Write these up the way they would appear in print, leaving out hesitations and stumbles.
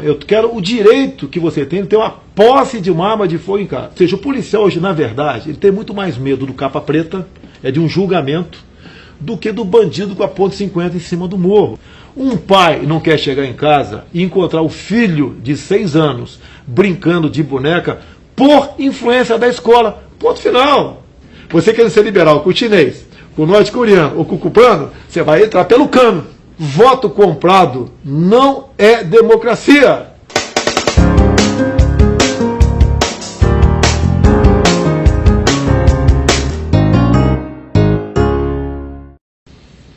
Eu quero o direito que você tem de ter uma posse de uma arma de fogo em casa. Ou seja, o policial hoje, na verdade, ele tem muito mais medo do capa preta, de um julgamento, do que do bandido com a ponte 50 em cima do morro. Um pai não quer chegar em casa e encontrar o filho de 6 anos brincando de boneca por influência da escola. Ponto final. Você quer ser liberal com o chinês, com o norte-coreano ou com o cubano, você vai entrar pelo cano. Voto comprado não é democracia.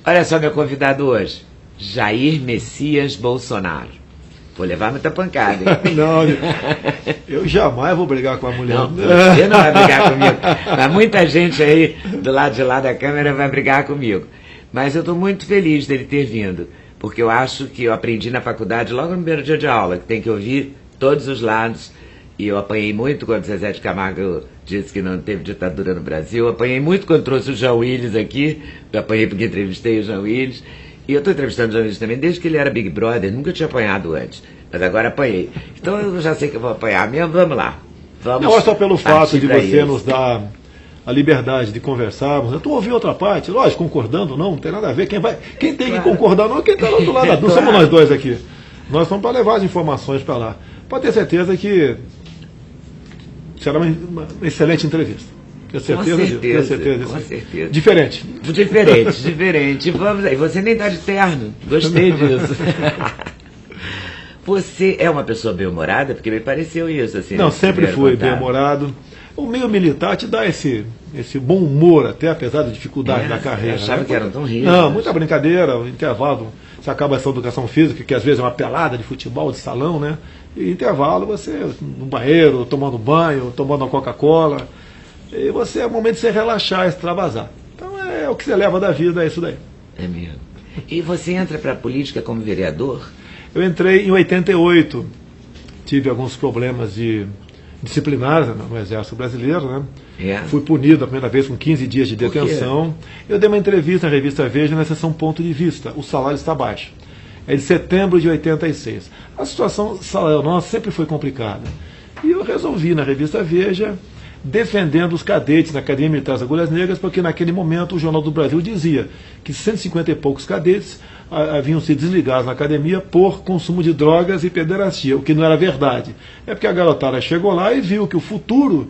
Olha só meu convidado hoje, Jair Messias Bolsonaro. Vou levar muita pancada, hein? Não, eu jamais vou brigar com a mulher. Não, você não vai brigar comigo. Mas muita gente aí do lado de lá da câmera vai brigar comigo. Mas eu estou muito feliz dele ter vindo, porque eu acho que eu aprendi na faculdade, logo no primeiro dia de aula, que tem que ouvir todos os lados. E eu apanhei muito quando Zezé de Camargo disse que não teve ditadura no Brasil. Eu apanhei muito quando trouxe o João Willis aqui. Eu apanhei porque entrevistei o João Willis. E eu estou entrevistando o João Willis também desde que ele era Big Brother. Nunca tinha apanhado antes, mas agora apanhei. Então eu já sei que eu vou apanhar mesmo. Vamos lá. Vamos. Não é só pelo fato de você isso. nos dar a liberdade de conversarmos. Eu estou ouvindo outra parte, lógico, concordando não tem nada a ver. Quem tem que concordar não é quem está do outro lado. Não somos nós dois aqui. Nós estamos para levar as informações para lá. Pode ter certeza que será uma excelente entrevista. Tenho certeza disso. Tenho certeza disso. Com certeza. Diferente. Diferente. Vamos aí. Você nem está de terno. Gostei disso. Você é uma pessoa bem-humorada? Porque me pareceu isso. Assim, não, sempre fui bem-humorado. O meio militar te dá esse bom humor, até apesar da dificuldade da carreira. Eu achava que eram tão rígidos. Não, muita brincadeira, intervalo. Você acaba essa educação física, que às vezes é uma pelada de futebol, de salão, né? E intervalo, você no banheiro, tomando banho, tomando uma Coca-Cola. E você é o momento de você relaxar, extravasar. Então é o que você leva da vida, é isso daí. É mesmo. E você entra para a política como vereador? Eu entrei em 88. Tive alguns problemas disciplinares no Exército Brasileiro, né? Fui punido a primeira vez com 15 dias de detenção. Eu dei uma entrevista na revista Veja na seção Ponto de Vista. O salário está baixo. É de setembro de 86. A situação salarial nossa sempre foi complicada. E eu resolvi na revista Veja, defendendo os cadetes na Academia Militar das Agulhas Negras, porque naquele momento o Jornal do Brasil dizia que 150 e poucos cadetes haviam sido desligados na academia por consumo de drogas e pederastia, o que não era verdade. É porque a garotada chegou lá e viu que o futuro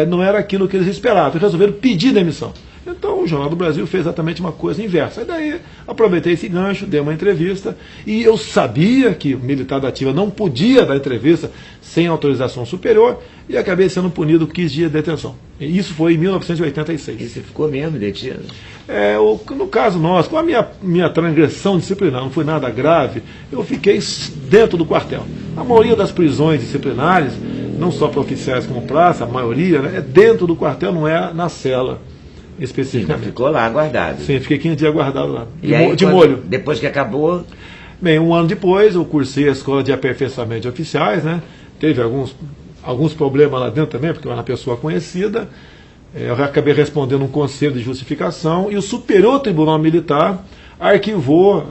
não era aquilo que eles esperavam, e resolveram pedir demissão. Então o Jornal do Brasil fez exatamente uma coisa inversa. E daí aproveitei esse gancho, dei uma entrevista, e eu sabia que o militar da ativa não podia dar entrevista sem autorização superior, e acabei sendo punido com 15 dias de detenção. E isso foi em 1986. E você ficou mesmo detido? No caso nosso, com a minha transgressão disciplinar, não foi nada grave, eu fiquei dentro do quartel. A maioria das prisões disciplinares, não só para oficiais como praça, a maioria, né, é dentro do quartel, não é na cela. Especificamente. Sim, ficou lá guardado. Sim, fiquei 15 dias guardado lá. De molho. Depois que acabou. Bem, um ano depois eu cursei a escola de aperfeiçoamento de oficiais, né? Teve alguns problemas lá dentro também, porque eu era uma pessoa conhecida. Eu acabei respondendo um conselho de justificação e o Superior Tribunal Militar arquivou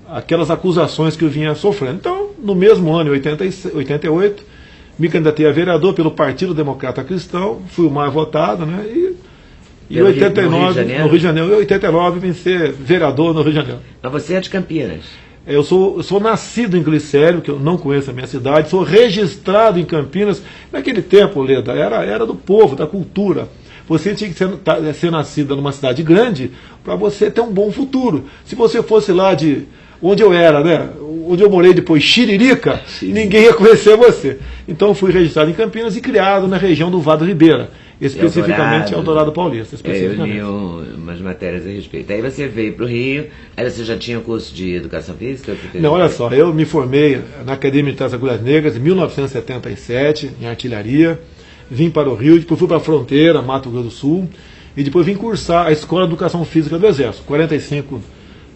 aquelas acusações que eu vinha sofrendo. Então, no mesmo ano, em 88, me candidatei a vereador pelo Partido Democrata Cristão, fui o mais votado, né? E 89, no Rio de Janeiro, em 89 vim ser vereador no Rio de Janeiro. Mas você é de Campinas? Eu sou nascido em Glicério, que eu não conheço a minha cidade, sou registrado em Campinas. Naquele tempo, Leda, era do povo, da cultura. Você tinha que ser nascido numa cidade grande para você ter um bom futuro. Se você fosse lá de onde eu era, né? Onde eu morei depois, Xiririca, ninguém ia conhecer você. Então eu fui registrado em Campinas e criado na região do Vado Ribeira. Especificamente Eldorado Paulista. Eu li umas matérias a respeito. Aí você veio para o Rio, aí você já tinha curso de Educação Física? Não, olha só, eu me formei na Academia Militar das Agulhas Negras em 1977, em artilharia, vim para o Rio, depois fui para a fronteira, Mato Grosso do Sul, e depois vim cursar a Escola de Educação Física do Exército, 45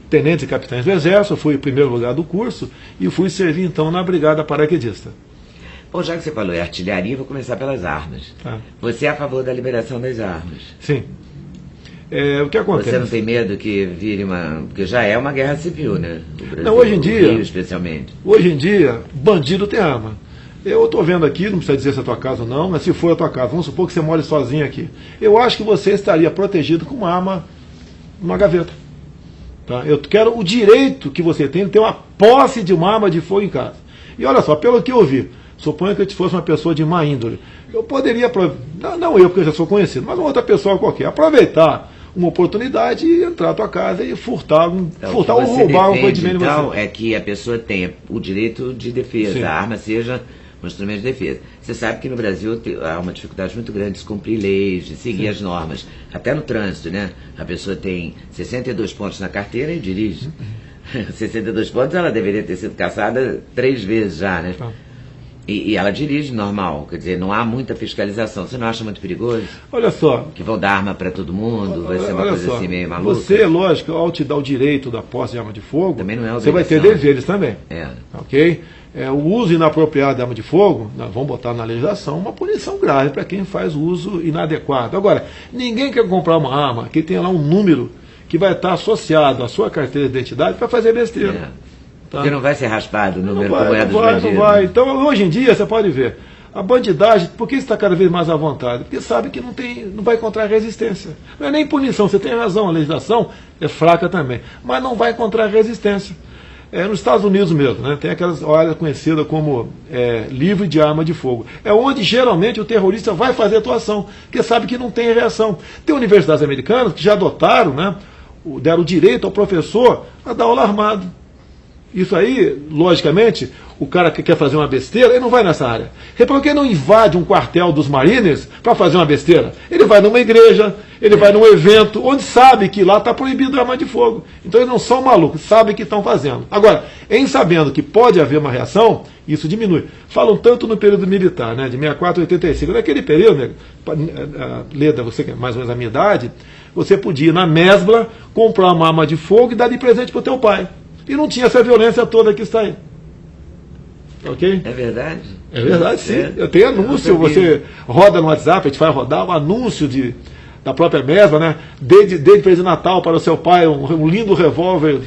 tenentes e capitães do Exército, fui em primeiro lugar do curso, e fui servir então na Brigada Paraquedista. Bom, já que você falou em artilharia, vou começar pelas armas. Você é a favor da liberação das armas? Sim. O que acontece? Você não tem medo que vire uma... Porque já é uma guerra civil, né? O Brasil, não, hoje em dia... Rio, especialmente. Hoje em dia, bandido tem arma. Eu estou vendo aqui, não precisa dizer se é a tua casa ou não, mas se for a tua casa, vamos supor que você mora sozinho aqui. Eu acho que você estaria protegido com uma arma numa gaveta. Tá? Eu quero o direito que você tem de ter uma posse de uma arma de fogo em casa. E olha só, pelo que eu vi, suponha que eu fosse uma pessoa de má índole. Eu poderia, não eu, porque eu já sou conhecido, mas uma outra pessoa qualquer, aproveitar uma oportunidade e entrar na tua casa e furtar ou roubar um coisa de menos. Então, é que a pessoa tenha o direito de defesa, sim, a arma seja um instrumento de defesa. Você sabe que no Brasil há uma dificuldade muito grande de se cumprir leis, de seguir, sim, as normas. Até no trânsito, né? A pessoa tem 62 pontos na carteira e dirige. 62 pontos, ela deveria ter sido caçada 3 vezes já, né? Tá. E ela dirige normal, quer dizer, não há muita fiscalização. Você não acha muito perigoso? Olha só. Que vão dar arma para todo mundo, vai ser uma coisa só, assim meio maluca. Você, lógico, ao te dar o direito da posse de arma de fogo, também não é você vai ter deveres também. É. Ok? O uso inapropriado de arma de fogo, nós vamos botar na legislação uma punição grave para quem faz o uso inadequado. Agora, ninguém quer comprar uma arma que tenha lá um número que vai estar associado à sua carteira de identidade para fazer besteira. É. Tá? Porque não vai ser raspado o número como é dos bandidos. Não vai. Então, hoje em dia, você pode ver, a bandidagem, por que está cada vez mais à vontade? Porque sabe que não vai encontrar resistência. Não é nem punição, você tem razão, a legislação é fraca também, mas não vai encontrar resistência. Nos Estados Unidos mesmo, né, tem aquelas áreas conhecidas como livre de arma de fogo. É onde geralmente o terrorista vai fazer atuação, porque sabe que não tem reação. Tem universidades americanas que já adotaram, né, deram o direito ao professor a dar aula armado. Isso aí, logicamente, o cara que quer fazer uma besteira, ele não vai nessa área. Por que não invade um quartel dos Marines para fazer uma besteira? Ele vai numa igreja, ele vai num evento, onde sabe que lá está proibido a arma de fogo. Então eles não são malucos, sabem que estão fazendo. Agora, em sabendo que pode haver uma reação, isso diminui. Falam tanto no período militar, né, de 64 a 85. Naquele período, né, Leda, você que é mais ou menos a minha idade, você podia ir na mesbla, comprar uma arma de fogo e dar de presente para o teu pai. E não tinha essa violência toda que está aí. Ok? É verdade? É verdade, sim. Eu tenho anúncio, você roda no WhatsApp, a gente vai rodar um anúncio da própria mesma, né? Desde presente de Natal para o seu pai, um lindo revólver.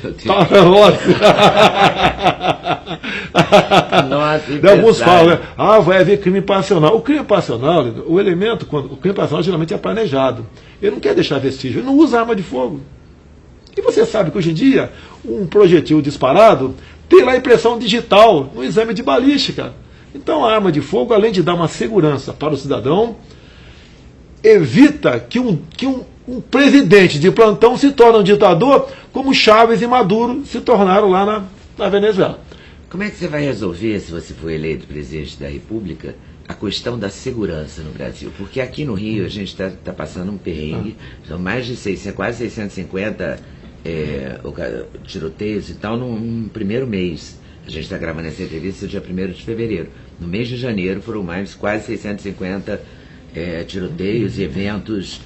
Alguns falam, né? Vai haver crime passional. O crime passional, o crime passional geralmente é planejado. Ele não quer deixar vestígio, ele não usa arma de fogo. E você sabe que hoje em dia, um projetil disparado tem lá impressão digital no exame de balística. Então a arma de fogo, além de dar uma segurança para o cidadão, evita que um presidente de plantão se torne um ditador, como Chávez e Maduro se tornaram lá na Venezuela. Como é que você vai resolver, se você for eleito presidente da República, a questão da segurança no Brasil? Porque aqui no Rio a gente está passando um perrengue, são mais de quase 650 tiroteios e tal num primeiro mês. A gente está gravando essa entrevista no dia 1º de fevereiro. No mês de janeiro foram mais quase 650 tiroteios e eventos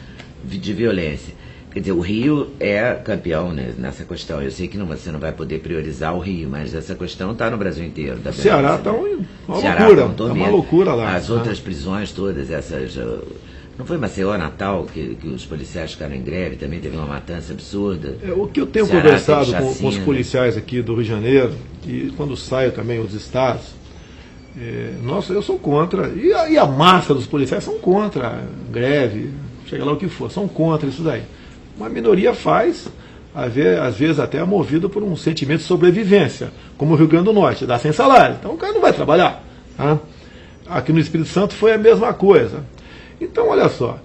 de violência. Quer dizer, o Rio é campeão, né, nessa questão. Eu sei que você não vai poder priorizar o Rio, mas essa questão está no Brasil inteiro. O Ceará está uma loucura lá. As outras prisões todas, essas... Não foi Maceió, Natal, que os policiais ficaram em greve, também teve uma matança absurda. O que eu tenho conversado com os policiais aqui do Rio de Janeiro, e quando saio também os estados, eu sou contra, e a massa dos policiais são contra greve, chega lá o que for, são contra isso daí. Uma minoria faz, às vezes até movido por um sentimento de sobrevivência, como o Rio Grande do Norte, dá sem salário, então o cara não vai trabalhar. Tá? Aqui no Espírito Santo foi a mesma coisa. Então, olha só,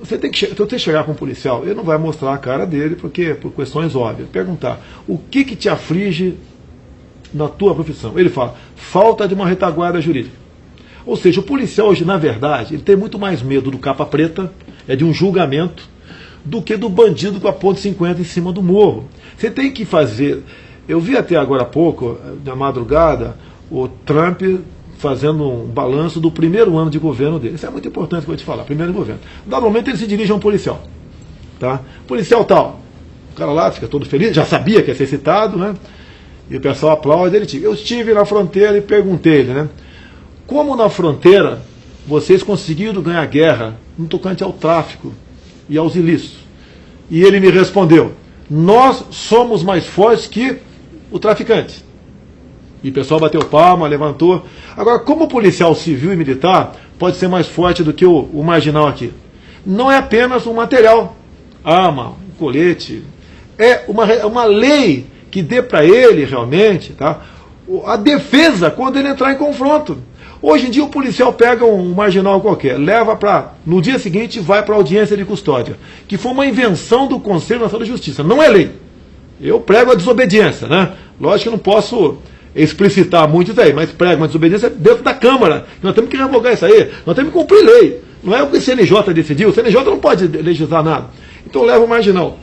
se você chegar com um policial, ele não vai mostrar a cara dele, porque por questões óbvias. Perguntar, o que te aflige na tua profissão? Ele fala, falta de uma retaguarda jurídica. Ou seja, o policial hoje, na verdade, ele tem muito mais medo do capa preta, de um julgamento, do que do bandido com a ponte 50 em cima do morro. Você tem que fazer... Eu vi até agora há pouco, na madrugada, o Trump fazendo um balanço do primeiro ano de governo dele. Isso é muito importante que eu vou te falar, primeiro governo. Dado momento ele se dirige a um policial. Tá? Policial tal. O cara lá fica todo feliz, já sabia que ia ser citado, né? E o pessoal aplaude. Eu estive na fronteira e perguntei-lhe, né? Como na fronteira vocês conseguiram ganhar guerra no tocante ao tráfico e aos ilícitos? E ele me respondeu: nós somos mais fortes que o traficante. E o pessoal bateu palma, levantou. Agora, como policial civil e militar pode ser mais forte do que o marginal aqui? Não é apenas um material, arma, um colete. É uma lei que dê para ele realmente, tá, a defesa quando ele entrar em confronto. Hoje em dia o policial pega um marginal qualquer, leva para, no dia seguinte vai para a audiência de custódia, que foi uma invenção do Conselho Nacional de Justiça, não é lei. Eu prego a desobediência, né? Lógico que eu não posso explicitar muito isso aí, mas prego uma desobediência dentro da Câmara. Nós temos que revogar isso aí, nós temos que cumprir lei. Não é o que o CNJ decidiu, o CNJ não pode legislar nada. Então leva o marginal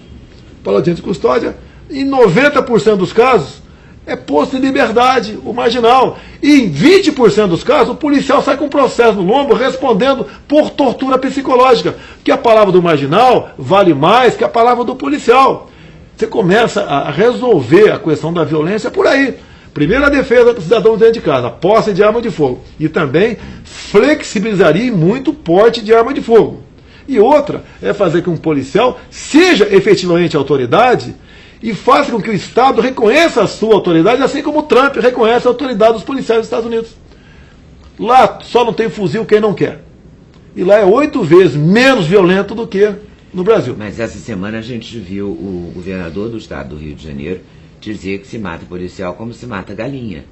para a audiência de custódia, em 90% dos casos é posto em liberdade o marginal. E em 20% dos casos o policial sai com processo no lombo respondendo por tortura psicológica, que a palavra do marginal vale mais que a palavra do policial. Você começa a resolver a questão da violência por aí. Primeiro, a defesa do cidadão dentro de casa, a posse de arma de fogo. E também flexibilizaria muito o porte de arma de fogo. E outra é fazer com que um policial seja efetivamente autoridade e faça com que o Estado reconheça a sua autoridade, assim como o Trump reconhece a autoridade dos policiais dos Estados Unidos. Lá só não tem fuzil quem não quer. E lá é 8 vezes menos violento do que no Brasil. Mas essa semana a gente viu o governador do estado do Rio de Janeiro dizer que se mata policial como se mata galinha.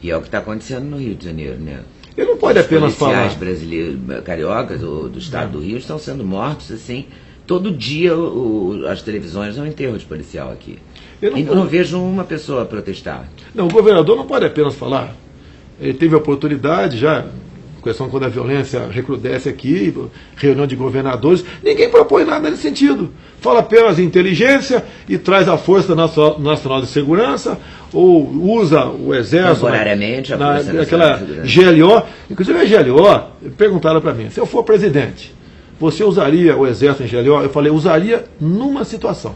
E é o que está acontecendo no Rio de Janeiro, né? Ele não pode apenas falar. Os policiais brasileiros, cariocas do estado do Rio estão sendo mortos, assim, todo dia as televisões dão enterro de policial aqui. Eu não vejo uma pessoa protestar. Não, o governador não pode apenas falar. Ele teve a oportunidade já, questão quando a violência recrudesce aqui, reunião de governadores, ninguém propõe nada nesse sentido. Fala apenas em inteligência e traz a Força Nacional de Segurança, ou usa o Exército. Temporariamente, aquela GLO. Inclusive a GLO, perguntaram para mim, se eu for presidente, você usaria o Exército em GLO? Eu falei, usaria numa situação.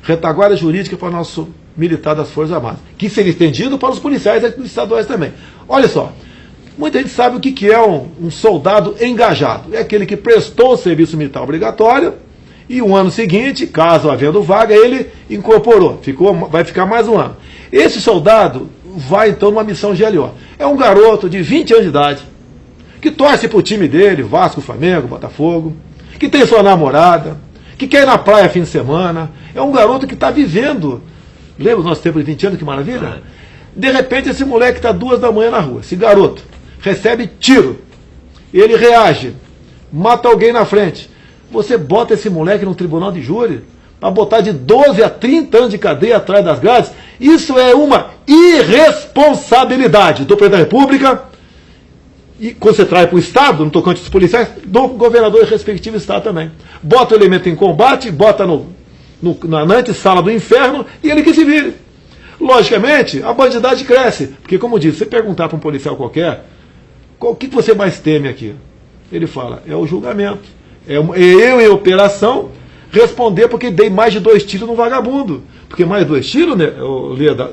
Retaguarda jurídica para o nosso militar das Forças Armadas, que seria estendido para os policiais estaduais também. Olha só, muita gente sabe o que é um soldado engajado. É aquele que prestou o serviço militar obrigatório e o ano seguinte, caso havendo vaga, ele incorporou. Vai ficar mais um ano. Esse soldado vai então numa missão GLO. É um garoto de 20 anos de idade, que torce para o time dele, Vasco, Flamengo, Botafogo, que tem sua namorada, que quer ir na praia fim de semana. É um garoto que está vivendo. Lembra o nosso tempo de 20 anos, que maravilha? De repente esse moleque está 2 da manhã na rua, esse garoto recebe tiro, ele reage, mata alguém na frente. Você bota esse moleque no tribunal de júri para botar de 12 a 30 anos de cadeia atrás das grades? Isso é uma irresponsabilidade do presidente da República, e quando você traz para o Estado, no tocante dos policiais, do governador e respectivo Estado também. Bota o elemento em combate, bota na antessala do inferno e ele que se vire. Logicamente, a bandidagem cresce, porque, como disse, você perguntar para um policial qualquer, o que você mais teme aqui? Ele fala, é o julgamento. É eu em operação responder porque dei mais de 2 tiros no vagabundo. Porque mais 2 tiros, né,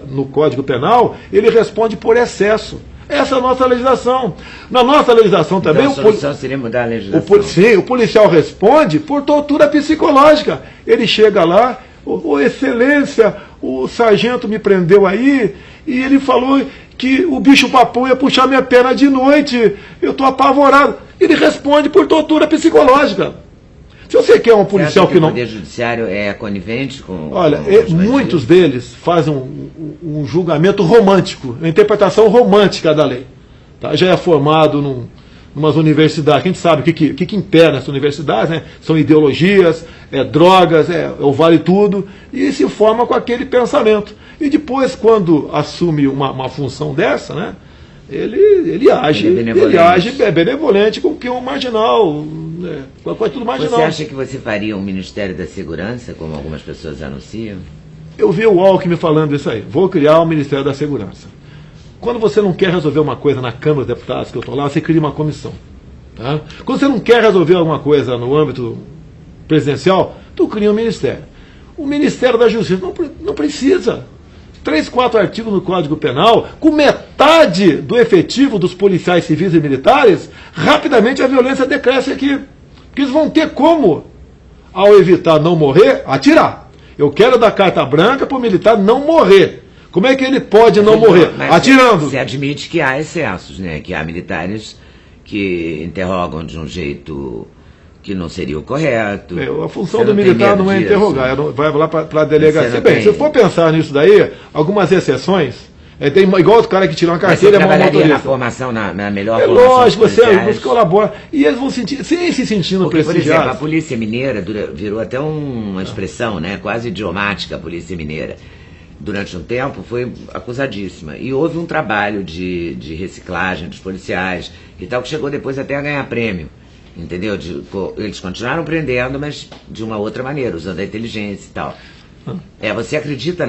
no Código Penal, ele responde por excesso. Essa é a nossa legislação. Na nossa legislação também... Então, a solução seria mudar a legislação. Sim, o policial responde por tortura psicológica. Ele chega lá, excelência, o sargento me prendeu aí e ele falou que o bicho-papão ia puxar minha perna de noite, eu estou apavorado. Ele responde por tortura psicológica. Se você quer um policial que não... O Poder Judiciário é conivente com... Olha, muitos deles fazem um julgamento romântico, uma interpretação romântica da lei. Tá? Já é formado numas universidades, a gente sabe o que impera nessas universidades, né? São ideologias, drogas, o vale tudo, e se forma com aquele pensamento. E depois, quando assume uma função dessa, né? Ele age benevolente com que um marginal, com tudo marginal. Você acha que você faria um Ministério da Segurança, como algumas pessoas anunciam? Eu vi o Alckmin falando isso aí. Vou criar um Ministério da Segurança. Quando você não quer resolver uma coisa na Câmara dos Deputados, que eu estou lá, você cria uma comissão. Tá? Quando você não quer resolver alguma coisa no âmbito presidencial, tu cria um ministério. O Ministério da Justiça não precisa. 3, 4 artigos no Código Penal, com metade do efetivo dos policiais civis e militares, rapidamente a violência decresce aqui. Porque eles vão ter como ao evitar não morrer, atirar. Eu quero dar carta branca para o militar não morrer. Como é que ele pode não morrer? Atirando. Você admite que há excessos, né? Que há militares que interrogam de um jeito que não seria o correto. A função do militar não é interrogar, vai lá para a delegacia. Bem, se for pensar nisso daí, algumas exceções, tem igual o cara que tira uma carteira e é motorista. Na formação, na melhor formação. Lógico, você colabora. E eles vão sentir, se sentindo porque, prestigiados. Por exemplo, a Polícia Mineira virou até uma expressão, né, quase idiomática, a Polícia Mineira. Durante um tempo foi acusadíssima. E houve um trabalho de reciclagem dos policiais e tal, que chegou depois até a ganhar prêmio. Entendeu? Eles continuaram prendendo, mas de uma outra maneira, usando a inteligência e tal. Você acredita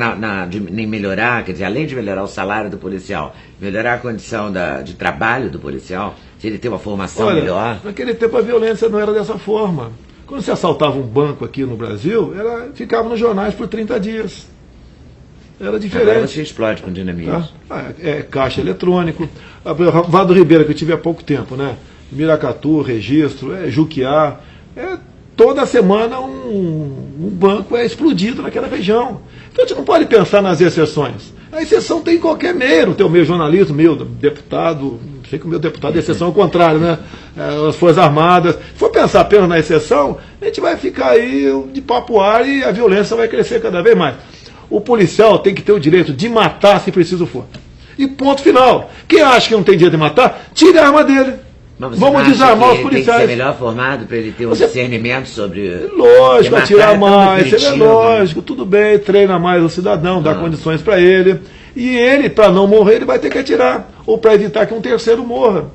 em melhorar, quer dizer, além de melhorar o salário do policial, melhorar a condição de trabalho do policial? Se ele tem uma formação melhor? Naquele tempo a violência não era dessa forma. Quando se assaltava um banco aqui no Brasil, ficava nos jornais por 30 dias. Era diferente. Agora você explode com dinamite. Caixa eletrônico. Vado Ribeira, que eu tive há pouco tempo, né? Miracatu, Registro, Juquiá. Toda semana um banco é explodido naquela região. Então a gente não pode pensar nas exceções. A exceção tem em qualquer meio, no teu meio jornalismo, meio deputado, não sei que o meu deputado é exceção ao contrário, né? As Forças Armadas. Se for pensar apenas na exceção, a gente vai ficar aí de papo ar e a violência vai crescer cada vez mais. O policial tem que ter o direito de matar se preciso for. E ponto final. Quem acha que não tem direito de matar, tire a arma dele. Vamos desarmar os policiais. Tem que ser melhor formado para ele ter um discernimento sobre. Lógico, atirar mais, é lógico, tudo bem, treina mais o cidadão, dá condições para ele. E ele, para não morrer, ele vai ter que atirar. Ou para evitar que um terceiro morra.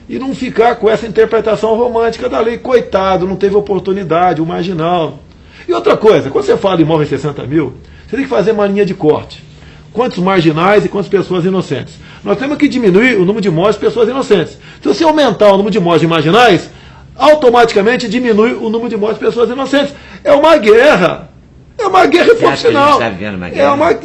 E não ficar com essa interpretação romântica da lei. Coitado, não teve oportunidade, o marginal. E outra coisa, quando você fala em morre 60 mil, você tem que fazer uma linha de corte. Quantos marginais e quantas pessoas inocentes. Nós temos que diminuir o número de mortes de pessoas inocentes. Se você aumentar o número de mortes de marginais, automaticamente diminui o número de mortes de pessoas inocentes. É uma guerra. É uma guerra e ponto final. Você está vivendo uma guerra?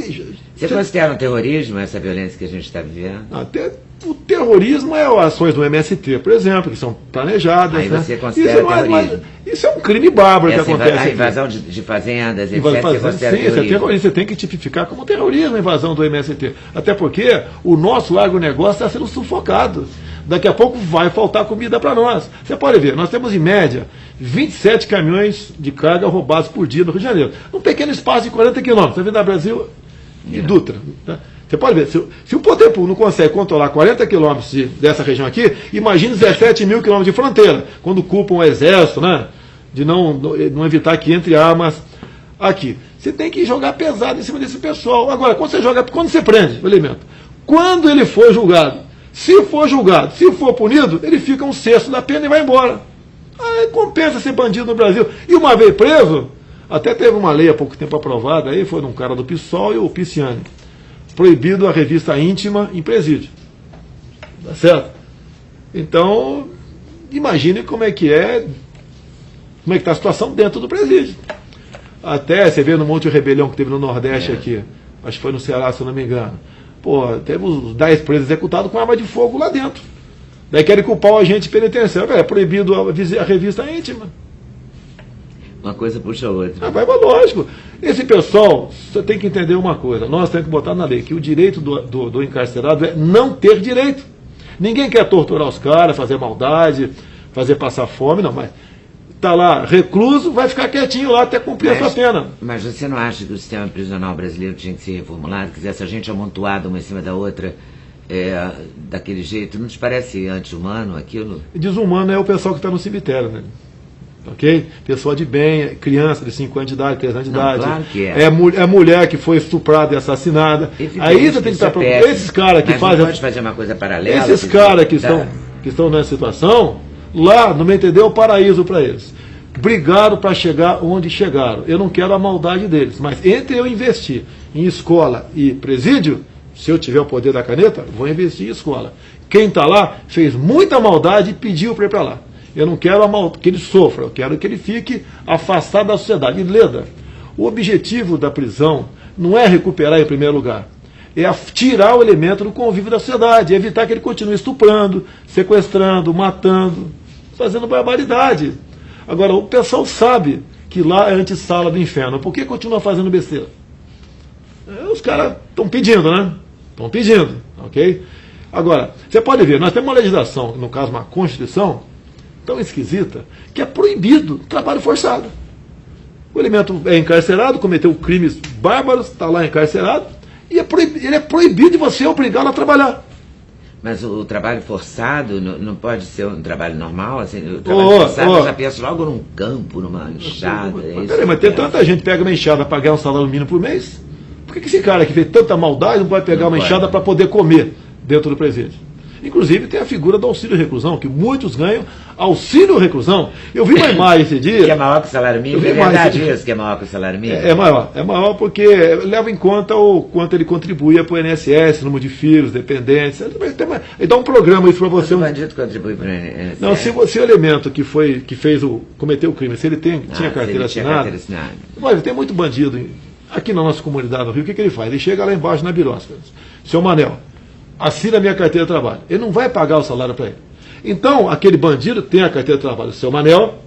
Você considera um terrorismo essa violência que a gente está vivendo? Até o terrorismo é ações do MST, por exemplo, que são planejadas. Aí você considera terrorismo? Isso é um crime bárbaro que acontece. A invasão de fazendas, etc. Você considera terrorismo? Você tem que tipificar como terrorismo a invasão do MST. Até porque o nosso agronegócio está sendo sufocado. Daqui a pouco vai faltar comida para nós. Você pode ver, nós temos em média 27 caminhões de carga roubados por dia no Rio de Janeiro. Num pequeno espaço de 40 quilômetros. Você vê na Brasil e Dutra. Tá? Você pode ver, se o poder público não consegue controlar 40 quilômetros dessa região aqui, imagine 17 mil quilômetros de fronteira, quando culpam o exército, né, de não evitar que entre armas aqui. Você tem que jogar pesado em cima desse pessoal. Agora, quando você prende o elemento, quando ele for julgado, se for punido, ele fica um sexto da pena e vai embora. Aí compensa ser bandido no Brasil. E uma vez preso, até teve uma lei há pouco tempo aprovada, aí foi num cara do PSOL e o Pisciani. Proibido a revista íntima em presídio. Tá certo? Então, imagine como é que está a situação dentro do presídio. Até, você vê no Monte Rebelião que teve no Nordeste aqui, acho que foi no Ceará, se eu não me engano. Teve os 10 presos executados com arma de fogo lá dentro. Daí querem culpar o agente penitenciário. É proibido a revista íntima. Uma coisa puxa a outra. Mas lógico. Esse pessoal, você tem que entender uma coisa. Nós temos que botar na lei que o direito do encarcerado é não ter direito. Ninguém quer torturar os caras, fazer maldade, fazer passar fome, não. Mas está lá recluso, vai ficar quietinho lá até cumprir a sua pena. Mas você não acha que o sistema prisional brasileiro tinha que ser reformulado? Quer dizer, essa gente amontoada uma em cima da outra, daquele jeito, não te parece anti-humano aquilo? Desumano é o pessoal que está no cemitério, né? Ok? Pessoa de bem, criança de 5 anos de idade, 3 anos de idade. Claro que é. É mulher que foi estuprada e assassinada. Aí você tem que estar preocupado. Esses caras que fazem. Pode fazer uma coisa paralela. Esses caras que estão nessa situação, lá, não me entendeu, é o paraíso para eles. Brigaram para chegar onde chegaram. Eu não quero a maldade deles, mas entre eu investir em escola e presídio, se eu tiver o poder da caneta, vou investir em escola. Quem está lá fez muita maldade e pediu para ir para lá. Eu não quero que ele sofra, eu quero que ele fique afastado da sociedade. E Leda, o objetivo da prisão não é recuperar em primeiro lugar, é tirar o elemento do convívio da sociedade, evitar que ele continue estuprando, sequestrando, matando, fazendo barbaridade. Agora, o pessoal sabe que lá é antessala do inferno. Por que continua fazendo besteira? Os caras estão pedindo, né? Estão pedindo, ok? Agora, você pode ver, nós temos uma legislação, no caso uma Constituição, tão esquisita, que é proibido trabalho forçado. O elemento é encarcerado, cometeu crimes bárbaros, está lá encarcerado, e ele é proibido de você obrigá-lo a trabalhar. Mas o trabalho forçado não pode ser um trabalho normal? Assim, o trabalho forçado eu já penso logo num campo, numa enxada. Mas tem tanta gente que pega uma enxada para ganhar um salário mínimo por mês. Por que esse cara que fez tanta maldade não pode pegar uma enxada para poder comer dentro do presídio? Inclusive tem a figura do auxílio-reclusão, que muitos ganham auxílio-reclusão. Eu vi uma imagem esse dia... Que é maior que o salário mínimo? É verdade isso, que é maior que o salário mínimo? É maior porque leva em conta o quanto ele contribui para o INSS, número de filhos, dependentes. Ele dá um programa isso para você. O bandido contribui para o INSS? Não, se o elemento que cometeu o crime, se ele tinha carteira assinada... Olha, tem muito bandido aqui na nossa comunidade no Rio. O que ele faz? Ele chega lá embaixo na birosca. Seu Manel, assina a minha carteira de trabalho. Ele não vai pagar o salário para ele. Então, aquele bandido tem a carteira de trabalho do seu Manel.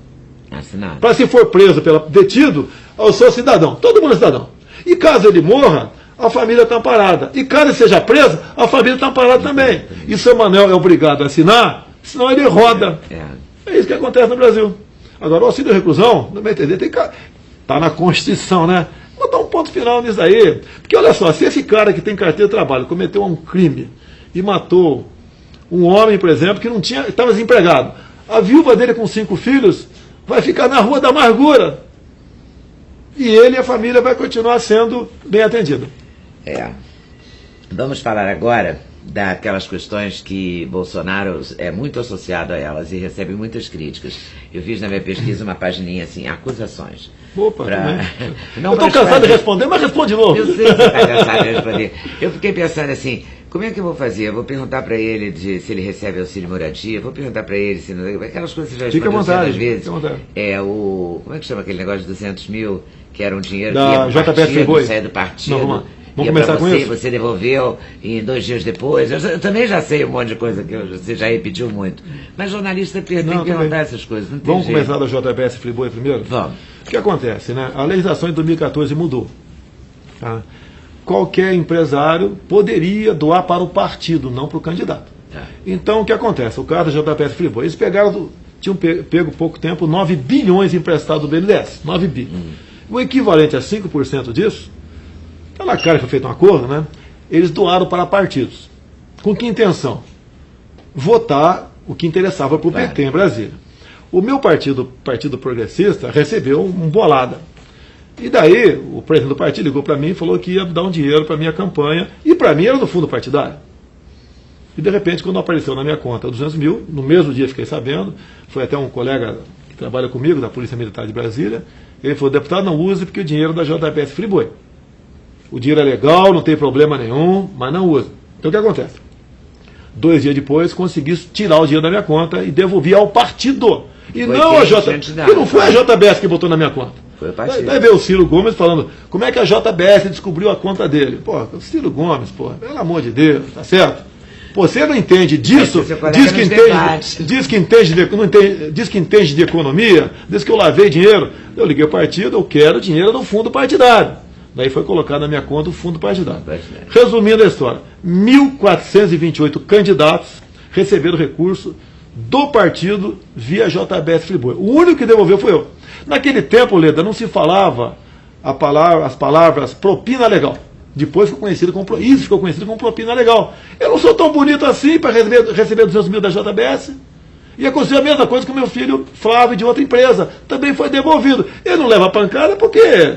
Para se for preso, detido, eu sou cidadão. Todo mundo é cidadão. E caso ele morra, a família está amparada. E caso ele seja preso, a família está amparada também. E seu Manel é obrigado a assinar, senão ele roda. É isso que acontece no Brasil. Agora, o auxílio-reclusão, não vai entender, está na Constituição, né? Vou dar um ponto final nisso aí. Porque olha só, se esse cara que tem carteira de trabalho cometeu um crime e matou um homem, por exemplo, que não tinha, estava desempregado, a viúva dele com 5 filhos vai ficar na rua da amargura. E ele e a família vai continuar sendo bem atendida. Vamos falar agora daquelas questões que Bolsonaro é muito associado a elas e recebe muitas críticas. Eu fiz na minha pesquisa uma pagininha assim, acusações. Opa, eu estou cansado de responder, mas responde de novo. Eu sei que você está cansado de responder. Eu fiquei pensando assim, como é que eu vou fazer? Eu vou perguntar para ele se ele recebe auxílio moradia, vou perguntar para ele se não... Aquelas coisas que você já respondeu às vezes. Como é que chama aquele negócio de 200 mil, que era um dinheiro da que ia do JBS partido, saia do partido. Vamos começar com isso? Você devolveu e 2 dias depois. Eu também já sei um monte de coisa que você já repetiu muito. Mas jornalista tem que perguntar essas coisas. Não tem Vamos jeito. começar da JBS Friboi primeiro? Vamos. O que acontece, né? A legislação de 2014 mudou. Tá? Qualquer empresário poderia doar para o partido, não para o candidato. Então, o que acontece? O caso da JBS Friboi, eles tinham pego pouco tempo 9 bilhões emprestados do BNDES. 9 bilhões. O equivalente a 5% disso, está na cara que foi feito um acordo, né? Eles doaram para partidos. Com que intenção? Votar o que interessava para o PT em Brasília. O meu partido, Partido Progressista, recebeu um bolada. E daí, o presidente do partido ligou para mim e falou que ia dar um dinheiro para a minha campanha. E para mim era do fundo partidário. E de repente, quando apareceu na minha conta 200 mil, no mesmo dia fiquei sabendo, foi até um colega que trabalha comigo, da Polícia Militar de Brasília, ele falou, deputado, não use porque o dinheiro da JBS Friboi. O dinheiro é legal, não tem problema nenhum, mas não usa. Então o que acontece? 2 dias depois, consegui tirar o dinheiro da minha conta e devolver ao partido. E não a JBS. E não foi a JBS que botou na minha conta. Foi o partido. Daí veio o Ciro Gomes falando, como é que a JBS descobriu a conta dele? Pô, o Ciro Gomes, pelo amor de Deus, tá certo? Pô, você não entende disso, diz que entende de economia, diz que eu lavei dinheiro. Eu liguei ao partido, eu quero dinheiro do fundo partidário. Daí foi colocado na minha conta o fundo partidário. Resumindo a história, 1.428 candidatos receberam recurso do partido via JBS Friboi. O único que devolveu foi eu. Naquele tempo, Leda, não se falava as palavras propina legal. Depois ficou conhecido como propina legal. Eu não sou tão bonito assim para receber 200 mil da JBS. E aconteceu a mesma coisa com o meu filho Flávio de outra empresa. Também foi devolvido. Ele não leva pancada porque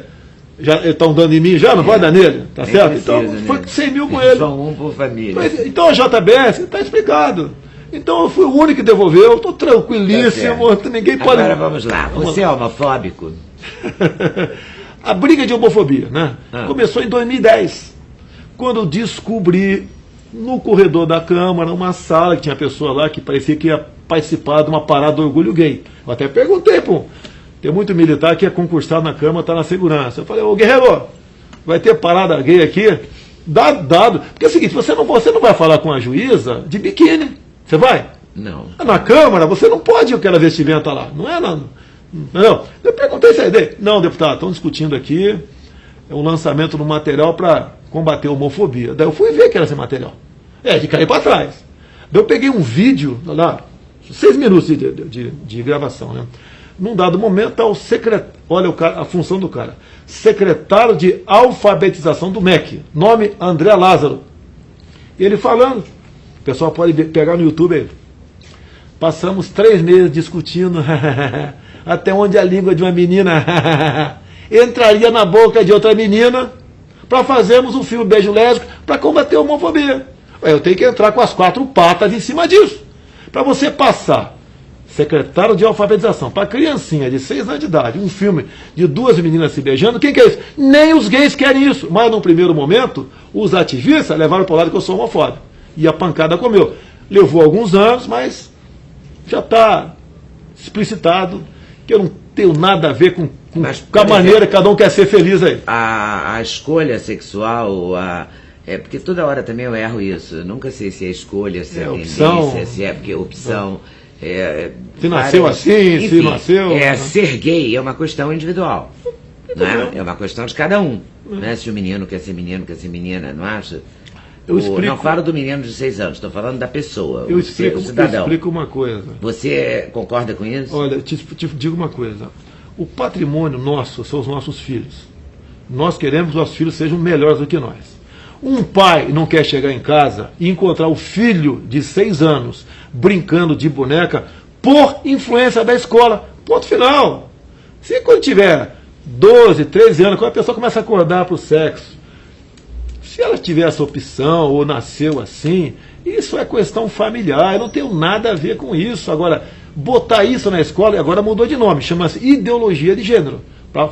já estão dando em mim, já não pode dar nele, tá certo? Precisa, então foi 100 mil com ele. Só um por família. Então a JBS está explicado. Então eu fui o único que devolveu, estou tranquilíssimo, ninguém pode... Agora vamos lá, você é homofóbico? A briga de homofobia, né? Começou em 2010, quando eu descobri no corredor da Câmara uma sala que tinha pessoa lá que parecia que ia participar de uma parada do orgulho gay. Eu até perguntei, tem muito militar que é concursado na Câmara, está na segurança. Eu falei, ô Guerreiro, vai ter parada gay aqui? Dado. Porque é o seguinte, você não vai falar com a juíza de biquíni. Você vai? Não. Na Câmara, você não pode ir aquela vestimenta lá. Não é Não, eu perguntei se é dele. Não, deputado, estão discutindo aqui um lançamento de um material para combater a homofobia. Daí eu fui ver que era esse material. De cair para trás. Daí eu peguei um vídeo, lá, 6 minutos de gravação, né? Num dado momento, está o secretário, olha a função do cara, secretário de alfabetização do MEC, nome André Lázaro. Ele falando, o pessoal pode pegar no YouTube aí. Passamos 3 meses discutindo até onde a língua de uma menina entraria na boca de outra menina para fazermos um filme beijo lésbico para combater a homofobia. Eu tenho que entrar com as 4 patas em cima disso. Para você passar, secretário de alfabetização, para criancinha de 6 anos de idade, um filme de 2 meninas se beijando, quem que é isso? Nem os gays querem isso. Mas, num primeiro momento, os ativistas levaram para o lado que eu sou homofóbico. E a pancada comeu. Levou alguns anos, mas já está explicitado que eu não tenho nada a ver com a maneira que cada um quer ser feliz aí. A escolha sexual, porque toda hora também eu erro isso. Eu nunca sei se é escolha, se é opção, tendência, se é porque opção. Se nasceu assim, enfim, se nasceu. Ser gay é uma questão individual. Né? É uma questão de cada um. Né? Se o menino quer ser menino, quer ser menina, não acha? Não falo do menino de 6 anos, estou falando da pessoa, o cidadão. Eu explico uma coisa. Você concorda com isso? Olha, te digo uma coisa. O patrimônio nosso são os nossos filhos. Nós queremos que os nossos filhos sejam melhores do que nós. Um pai não quer chegar em casa e encontrar o filho de 6 anos brincando de boneca por influência da escola. Ponto final. Se quando tiver 12, 13 anos, quando a pessoa começa a acordar para o sexo, se ela tiver essa opção ou nasceu assim, isso é questão familiar, eu não tenho nada a ver com isso. Agora, botar isso na escola, agora mudou de nome, chama-se ideologia de gênero.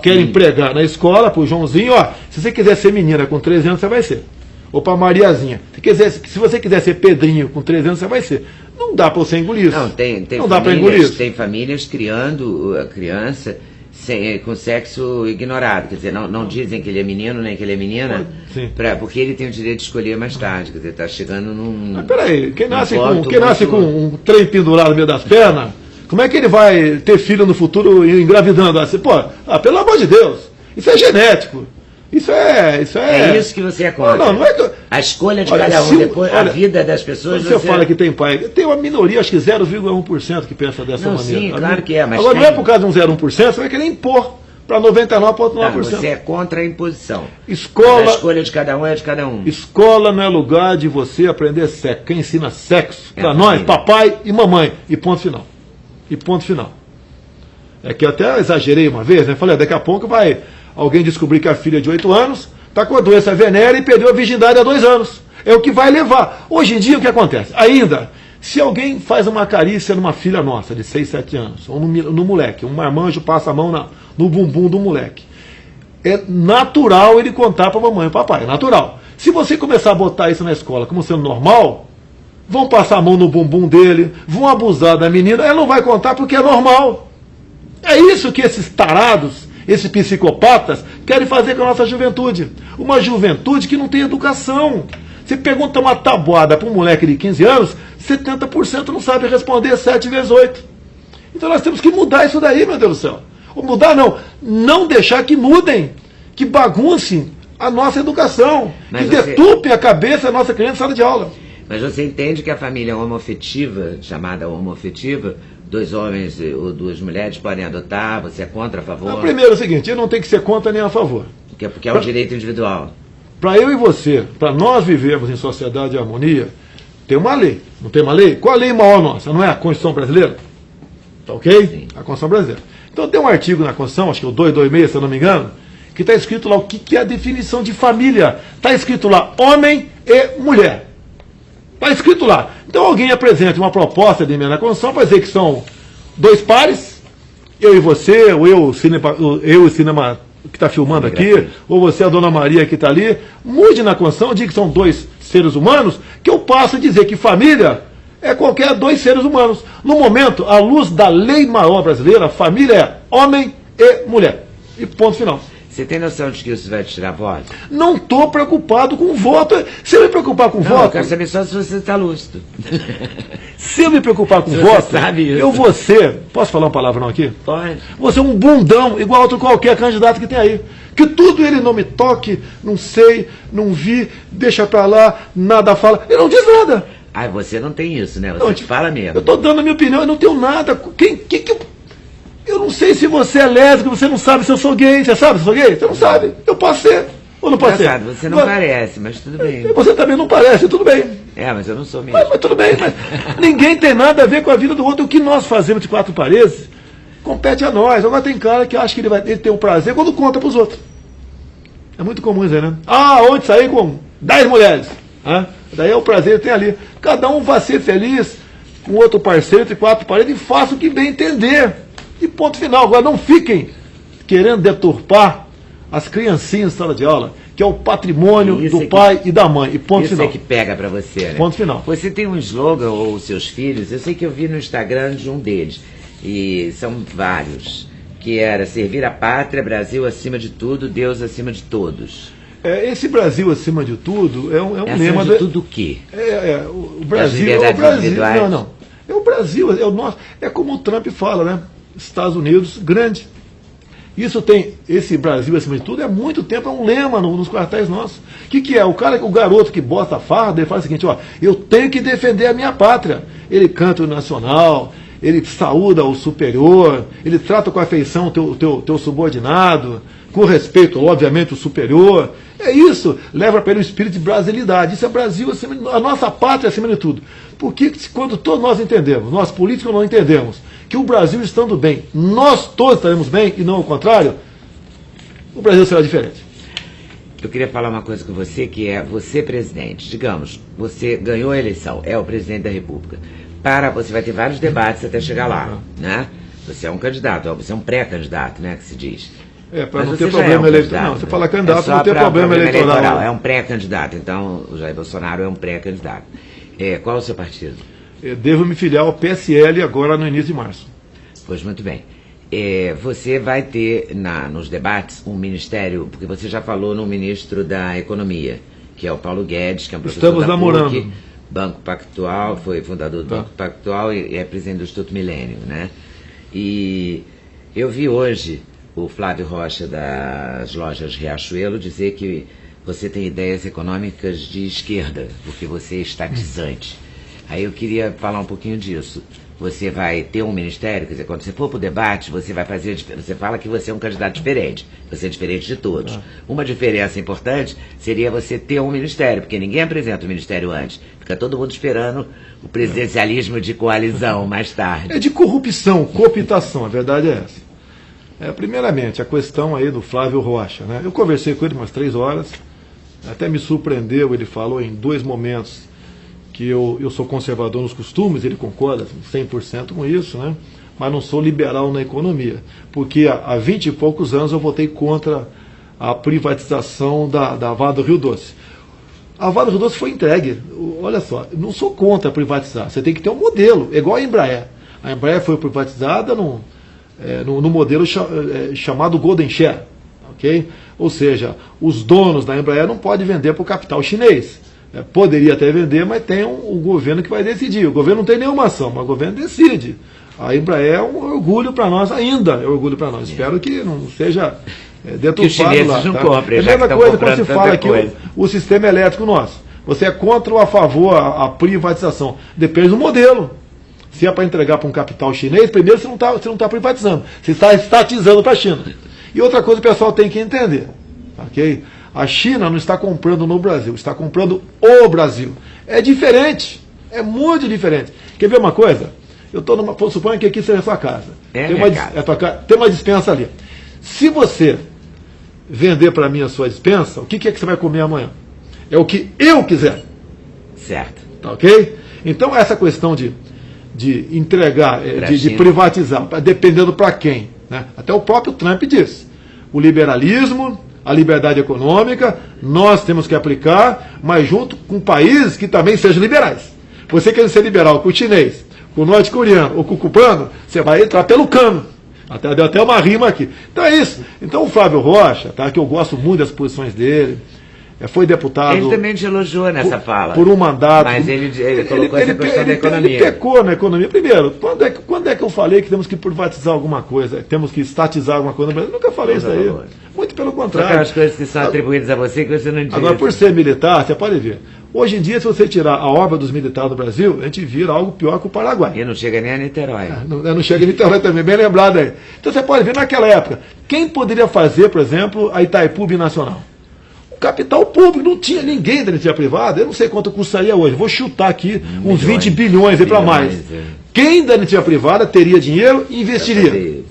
Querem pregar na escola para o Joãozinho, se você quiser ser menina com 13 anos, você vai ser. Ou para Mariazinha. Se você quiser ser Pedrinho com 13 anos, você vai ser. Não dá para você engolir isso. Não dá para engolir isso. Tem famílias criando a criança com sexo ignorado. Quer dizer, não dizem que ele é menino nem que ele é menina, porque ele tem o direito de escolher mais tarde. Quer dizer, está chegando num... Mas peraí, quem nasce com um trem pendurado no meio das pernas, como é que ele vai ter filho no futuro engravidando assim? Pelo amor de Deus, isso é genético. Isso é isso que você é contra. Não é que... A escolha de cada um, depois a vida das pessoas... Você fala que tem pai... Tem uma minoria, acho que 0,1% que pensa dessa maneira. Sim, claro que é, mas agora não é por causa de um 0,1%, você vai querer impor para 99,9%. Você é contra a imposição. A escolha de cada um é de cada um. Escola não é lugar de você aprender sexo. Quem ensina sexo para nós, papai e mamãe. E ponto final. E ponto final. É que eu até exagerei uma vez, né? Falei, daqui a pouco vai alguém descobrir que a filha de 8 anos está com a doença venérea e perdeu a virgindade há 2 anos. É o que vai levar. Hoje em dia, o que acontece? Ainda, se alguém faz uma carícia numa filha nossa, de 6, 7 anos, ou no moleque, um marmanjo passa a mão no bumbum do moleque, é natural ele contar para a mamãe e papai, é natural. Se você começar a botar isso na escola como sendo normal, vão passar a mão no bumbum dele, vão abusar da menina, ela não vai contar porque é normal. É isso que esses tarados, esses psicopatas, querem fazer com a nossa juventude. Uma juventude que não tem educação. Você pergunta uma tabuada para um moleque de 15 anos, 70% não sabe responder 7 vezes 8. Então nós temos que mudar isso daí, meu Deus do céu. Ou mudar não deixar que mudem, que baguncem a nossa educação, que detupem a cabeça da nossa criança em sala de aula. Mas você entende que a família homoafetiva, chamada homoafetiva, 2 homens ou 2 mulheres podem adotar, você é contra, a favor? Primeiro é o seguinte, eu não tenho que ser contra nem a favor. Porque é um direito individual. Para eu e você, para nós vivermos em sociedade e harmonia, tem uma lei. Não tem uma lei? Qual a lei maior nossa? Não é a Constituição Brasileira? Tá ok? Sim. A Constituição Brasileira. Então tem um artigo na Constituição, acho que é o 226, se eu não me engano, que está escrito lá o que é a definição de família. Está escrito lá homem e mulher. Está escrito lá. Então alguém apresenta uma proposta de emenda na Constituição para dizer que são 2 pares, eu e você, ou eu o cinema que está filmando aqui, ou você, a Dona Maria que está ali, mude na Constituição, diga que são 2 seres humanos, que eu passo a dizer que família é qualquer 2 seres humanos. No momento, à luz da lei maior brasileira, família é homem e mulher. E ponto final. Você tem noção de que isso vai te tirar voto? Não estou preocupado com o voto. Se eu me preocupar com o voto... Eu quero saber só se você está lúcido. Se eu me preocupar com o voto, eu vou ser... Posso falar uma palavra não aqui? Pode. Vou ser um bundão, igual outro qualquer candidato que tem aí. Que tudo ele não me toque, não sei, não vi, deixa pra lá, nada fala. Ele não diz nada. Ah, você não tem isso, né? Você te fala mesmo. Eu estou dando a minha opinião, eu não tenho nada. Eu não sei se você é lésbico, você não sabe se eu sou gay. Você sabe se eu sou gay? Você não sabe. Eu posso ser ou não posso ser? Você não parece, mas tudo bem. Você também não parece, tudo bem. Mas eu não sou mesmo. Mas tudo bem, mas ninguém tem nada a ver com a vida do outro. O que nós fazemos de quatro paredes compete a nós. Agora tem cara que acha que ele tem um prazer quando conta para os outros. É muito comum isso aí, né? Ontem saí com 10 mulheres. Daí é o prazer que tem ali. Cada um vai ser feliz com outro parceiro entre quatro paredes e faça o que bem entender. E ponto final. Agora não fiquem querendo deturpar as criancinhas em sala de aula, que é o patrimônio do pai e da mãe. E ponto final. Isso é que pega para você, né? Ponto final. Você tem um slogan, ou os seus filhos, eu sei que eu vi no Instagram de um deles, e são vários, que era servir a pátria, Brasil acima de tudo, Deus acima de todos. Esse Brasil acima de tudo é um lema... Acima de tudo o quê? O Brasil... Não. É o Brasil, é o nosso... É como o Trump fala, né? Estados Unidos grande. Esse Brasil acima de tudo há muito tempo, é um lema nos quartéis nossos. O que é? O garoto que bota a farda, ele fala o seguinte, eu tenho que defender a minha pátria. Ele canta o nacional, ele saúda o superior, ele trata com afeição o teu subordinado, com respeito, obviamente, o superior. É isso, leva para ele o espírito de brasilidade. Isso é Brasil, a nossa pátria acima de tudo. Porque quando todos nós entendemos, nós políticos não entendemos, que o Brasil estando bem, nós todos estaremos bem, e não o contrário, o Brasil será diferente. Eu queria falar uma coisa com você, que é você presidente. Digamos, você ganhou a eleição, é o presidente da República. Você vai ter vários debates até chegar lá, né? Você é um candidato, você é um pré-candidato, né, que se diz. Para não ter problema eleitoral. Não, você fala candidato, não ter problema eleitoral. É um pré-candidato, então o Jair Bolsonaro é um pré-candidato. Qual é o seu partido? Devo me filiar ao PSL agora no início de março. Pois muito bem. Você vai ter nos debates um ministério, porque você já falou no ministro da Economia, que é o Paulo Guedes, que é um professor Estamos namorando. PUC, Banco Pactual, foi fundador do Banco Pactual e é presidente do Instituto Milênio, né? E eu vi hoje o Flávio Rocha das lojas Riachuelo dizer que você tem ideias econômicas de esquerda, porque você é estatizante. Aí eu queria falar um pouquinho disso. Você vai ter um ministério, quer dizer, quando você for para o debate, você vai fazer, você fala que você é um candidato diferente, você é diferente de todos. Uma diferença importante seria você ter um ministério, porque ninguém apresenta o ministério antes. Fica todo mundo esperando o presidencialismo de coalizão mais tarde. É de corrupção, cooptação, a verdade é essa. Primeiramente, a questão aí do Flávio Rocha, né? Eu conversei com ele umas 3 horas, até me surpreendeu, ele falou em 2 momentos que eu sou conservador nos costumes, ele concorda 100% com isso, né? Mas não sou liberal na economia, porque há 20 e poucos anos eu votei contra a privatização da Vale do Rio Doce. A Vale do Rio Doce foi entregue, olha só, não sou contra privatizar, você tem que ter um modelo, é igual a Embraer. A Embraer foi privatizada no modelo chamado Golden Share, ok? Ou seja, os donos da Embraer não podem vender para o capital chinês. Poderia até vender, mas tem o governo que vai decidir. O governo não tem nenhuma ação, mas o governo decide. A Embraer é um orgulho para nós ainda, é orgulho para nós. Espero que não seja deturpado lá. Não comprem, é a mesma coisa quando se fala aqui o sistema elétrico nosso. Você é contra ou a favor a privatização? Depende do modelo. Se é para entregar para um capital chinês, primeiro você não está privatizando, você está estatizando para a China. E outra coisa que o pessoal tem que entender, ok? A China não está comprando no Brasil, está comprando o Brasil. É diferente, é muito diferente. Quer ver uma coisa? Eu estou suponha que aqui seja a sua casa. Tem uma dispensa ali. Se você vender para mim a sua dispensa, o que é que você vai comer amanhã? É o que eu quiser. Certo. Tá ok? Então essa questão de entregar, de privatizar, dependendo para quem, né? Até o próprio Trump diz. O liberalismo, a liberdade econômica, nós temos que aplicar, mas junto com países que também sejam liberais. Você quer ser liberal com o chinês, com o norte-coreano ou com o cubano, você vai entrar pelo cano. Deu até uma rima aqui. Então é isso. Então o Flávio Rocha, tá, que eu gosto muito das posições dele, foi deputado... Ele também te elogiou nessa fala. Por um mandato. Mas ele colocou essa questão da economia. Ele pecou na economia. Primeiro, quando é que eu falei que temos que privatizar alguma coisa, temos que estatizar alguma coisa no Brasil? Eu nunca falei isso aí. Muito pelo contrário. São aquelas coisas que são atribuídas a você que você não diz. Agora, por ser militar, você pode ver. Hoje em dia, se você tirar a obra dos militares do Brasil, a gente vira algo pior que o Paraguai. E não chega nem a Niterói. Não chega a Niterói também, bem lembrado aí. Então você pode ver naquela época, quem poderia fazer, por exemplo, a Itaipu Binacional? O capital público, não tinha ninguém da iniciativa privada, eu não sei quanto custaria hoje, vou chutar aqui uns 20 bilhões e para mais. Quem da iniciativa privada teria dinheiro e investiria?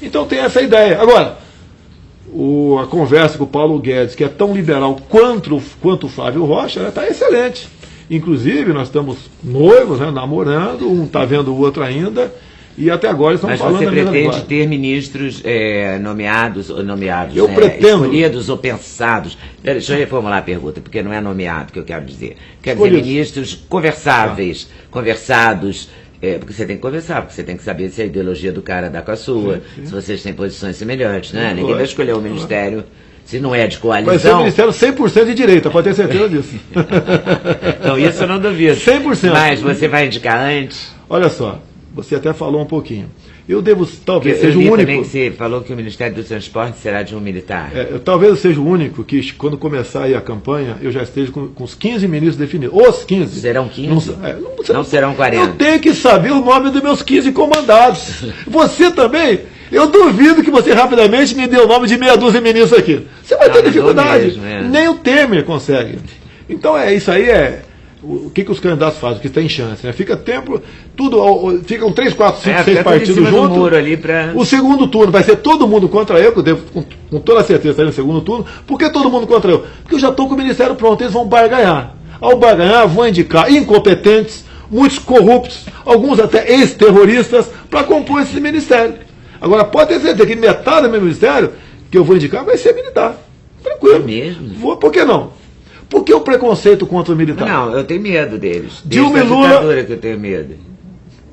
Então tem essa ideia. Agora, a conversa com o Paulo Guedes, que é tão liberal quanto o Flávio Rocha, está excelente. Inclusive, nós estamos noivos, né, namorando, um está vendo o outro ainda, e até agora estamos falando da mesma linguagem. Mas você pretende ter ministros nomeados, eu pretendo. Escolhidos ou pensados? Deixa eu reformular a pergunta, porque não é nomeado que eu quero dizer. Quer dizer, ministros conversáveis, conversados. Porque você tem que conversar, porque você tem que saber se a ideologia do cara dá com a sua, se vocês têm posições semelhantes, né? Ninguém vai escolher o ministério se não é de coalizão. Vai ser um ministério 100% de direita, pode ter certeza disso. Então, isso eu não duvido. 100%. Mas você vai indicar antes? Olha só, você até falou um pouquinho. Eu devo, talvez, seja o único... também que você falou que o Ministério do Transporte será de um militar. Talvez eu seja o único que, quando começar aí a campanha, eu já esteja com os 15 ministros definidos. Os 15. Serão 15? Não serão 40. Eu tenho que saber o nome dos meus 15 comandados. Você também? Eu duvido que você rapidamente me dê o nome de meia dúzia de ministros aqui. Você vai ter dificuldade. Mesmo, Nem o Temer consegue. Então, isso aí o que os candidatos fazem? Que tem chance, né? Fica tempo, ficam 3, 4, 5, 6 partidos juntos. O segundo turno vai ser todo mundo contra eu, que eu devo com toda certeza estar no segundo turno. Por que todo mundo contra eu? Porque eu já estou com o ministério pronto, eles vão barganhar. Ao barganhar, vão indicar incompetentes, muitos corruptos, alguns até ex-terroristas, para compor esse ministério. Agora, pode ter certeza que metade do meu ministério que eu vou indicar vai ser militar. Tranquilo. É mesmo? Por que não? Por que o preconceito contra o militar? Não, eu tenho medo deles. Dilma e Lula... ditadura que eu tenho medo.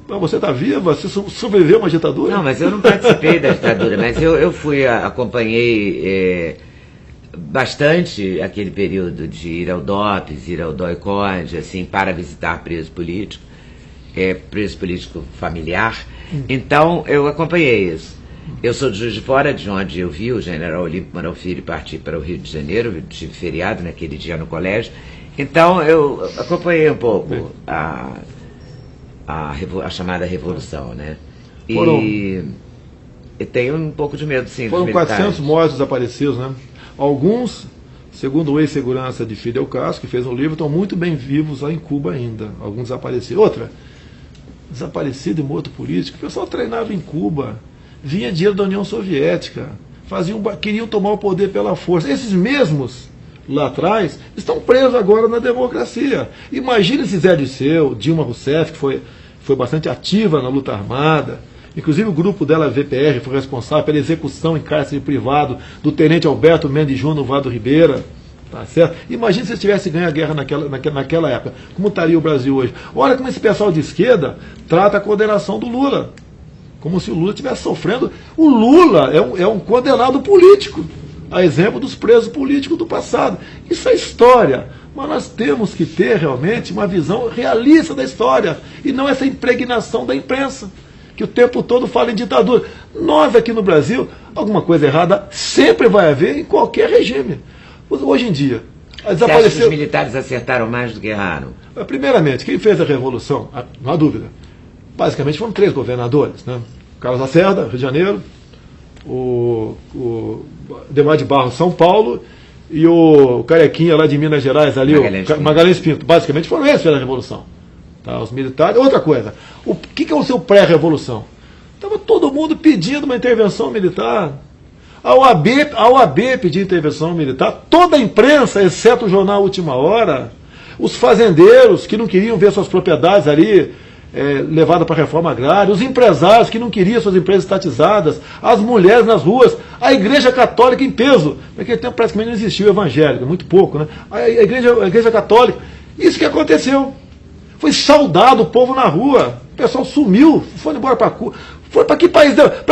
Mas você está viva? Você sobreviveu a uma ditadura? Não, mas eu não participei da ditadura, mas eu acompanhei bastante aquele período de ir ao DOPS, ir ao DOI-CODE, assim, para visitar preso político familiar. Então, eu acompanhei isso. Eu sou de Juiz de Fora, de onde eu vi o general Olímpio Manuel Filho partir para o Rio de Janeiro, eu tive feriado naquele dia no colégio. Então, eu acompanhei um pouco a chamada Revolução, né? E tenho um pouco de medo, sim, foram 400 mortos desaparecidos, né? Alguns, segundo o ex-segurança de Fidel Castro, que fez um livro, estão muito bem vivos lá em Cuba ainda. Alguns desaparecidos. Outra, desaparecido e morto político, o pessoal treinava em Cuba, vinha dinheiro da União Soviética, queriam tomar o poder pela força. Esses mesmos, lá atrás, estão presos agora na democracia. Imagine se Zé Dirceu, Dilma Rousseff, que foi bastante ativa na luta armada, inclusive o grupo dela, VPR, foi responsável pela execução em cárcere privado do tenente Alberto Mendes Júnior no Vado Ribeira. Tá certo? Imagine se eles tivessem ganho a guerra naquela época. Como estaria o Brasil hoje? Olha como esse pessoal de esquerda trata a condenação do Lula. Como se o Lula estivesse sofrendo. O Lula é um condenado político, a exemplo dos presos políticos do passado. Isso é história. Mas nós temos que ter realmente uma visão realista da história e não essa impregnação da imprensa, que o tempo todo fala em ditadura. Nós aqui no Brasil, alguma coisa errada sempre vai haver em qualquer regime. Hoje em dia, Você acha que os militares acertaram mais do que erraram? Primeiramente, quem fez a Revolução, não há dúvida, basicamente foram 3 governadores, né? Carlos Lacerda, Rio de Janeiro, o Ademar de Barros, São Paulo, e o Carequinha lá de Minas Gerais, ali, Magalhães Pinto. Basicamente foram eles que fizeram a Revolução. Tá? Os militares. Outra coisa, o que é o seu pré-revolução? Estava todo mundo pedindo uma intervenção militar. A OAB pediu intervenção militar, toda a imprensa, exceto o jornal Última Hora, os fazendeiros que não queriam ver suas propriedades ali levadas para a reforma agrária, os empresários que não queriam suas empresas estatizadas, as mulheres nas ruas, a Igreja Católica em peso. Naquele tempo praticamente não existia o evangélico, muito pouco, né? A igreja Católica. Isso que aconteceu. Foi saudado o povo na rua. O pessoal sumiu, foi embora para Cuba. Foram para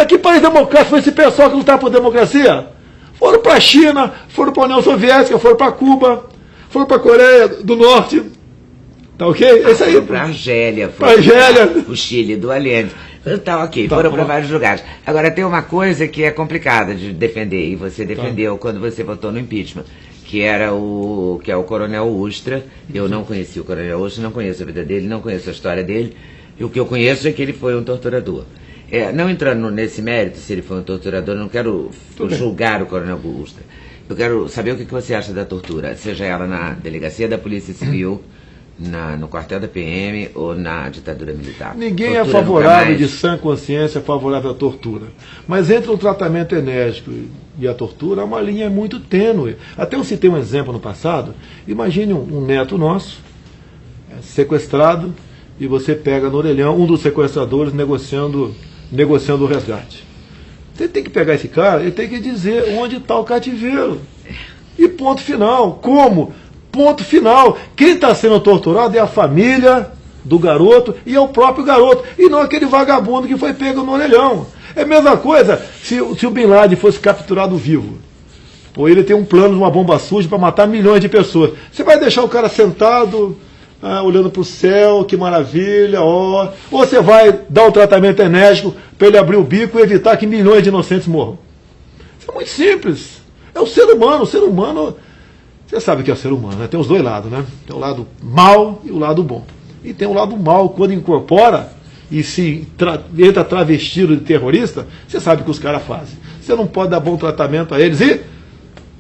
que país democrático foi esse pessoal que lutava por democracia? Foram para a China, foram para a União Soviética, foram para Cuba, foram para a Coreia do Norte. Tá ok? Esse aí. Para a Argélia, para o Chile, do Allende. Tá ok, foram para vários lugares. Agora tem uma coisa que é complicada de defender, e você defendeu quando você votou no impeachment, que é o Coronel Ustra. Eu não conheci o Coronel Ustra, não conheço a vida dele, não conheço a história dele. E o que eu conheço é que ele foi um torturador. Não entrando nesse mérito, se ele foi um torturador, eu não quero julgar o Coronel Ustra. Eu quero saber o que você acha da tortura, seja ela na delegacia da Polícia Civil, no quartel da PM ou na ditadura militar. Ninguém é favorável de sã consciência, favorável à tortura. Mas entre o tratamento enérgico e a tortura há uma linha muito tênue. Até eu citei um exemplo no passado. Imagine um neto nosso, sequestrado, e você pega no orelhão um dos sequestradores negociando o resgate. Você tem que pegar esse cara, ele tem que dizer onde está o cativeiro. E ponto final. Como? Ponto final. Quem está sendo torturado é a família do garoto e é o próprio garoto. E não aquele vagabundo que foi pego no orelhão. É a mesma coisa se o Bin Laden fosse capturado vivo. Ou ele tem um plano de uma bomba suja para matar milhões de pessoas. Você vai deixar o cara sentado, olhando para o céu, que maravilha, ó. Ou você vai dar um tratamento enérgico para ele abrir o bico e evitar que milhões de inocentes morram. Isso é muito simples. É o ser humano. Você sabe o que é o ser humano, né? Tem os dois lados, né? Tem o lado mal e o lado bom. E tem o lado mal, quando incorpora e entra travestido de terrorista, você sabe o que os caras fazem. Você não pode dar bom tratamento a eles. E,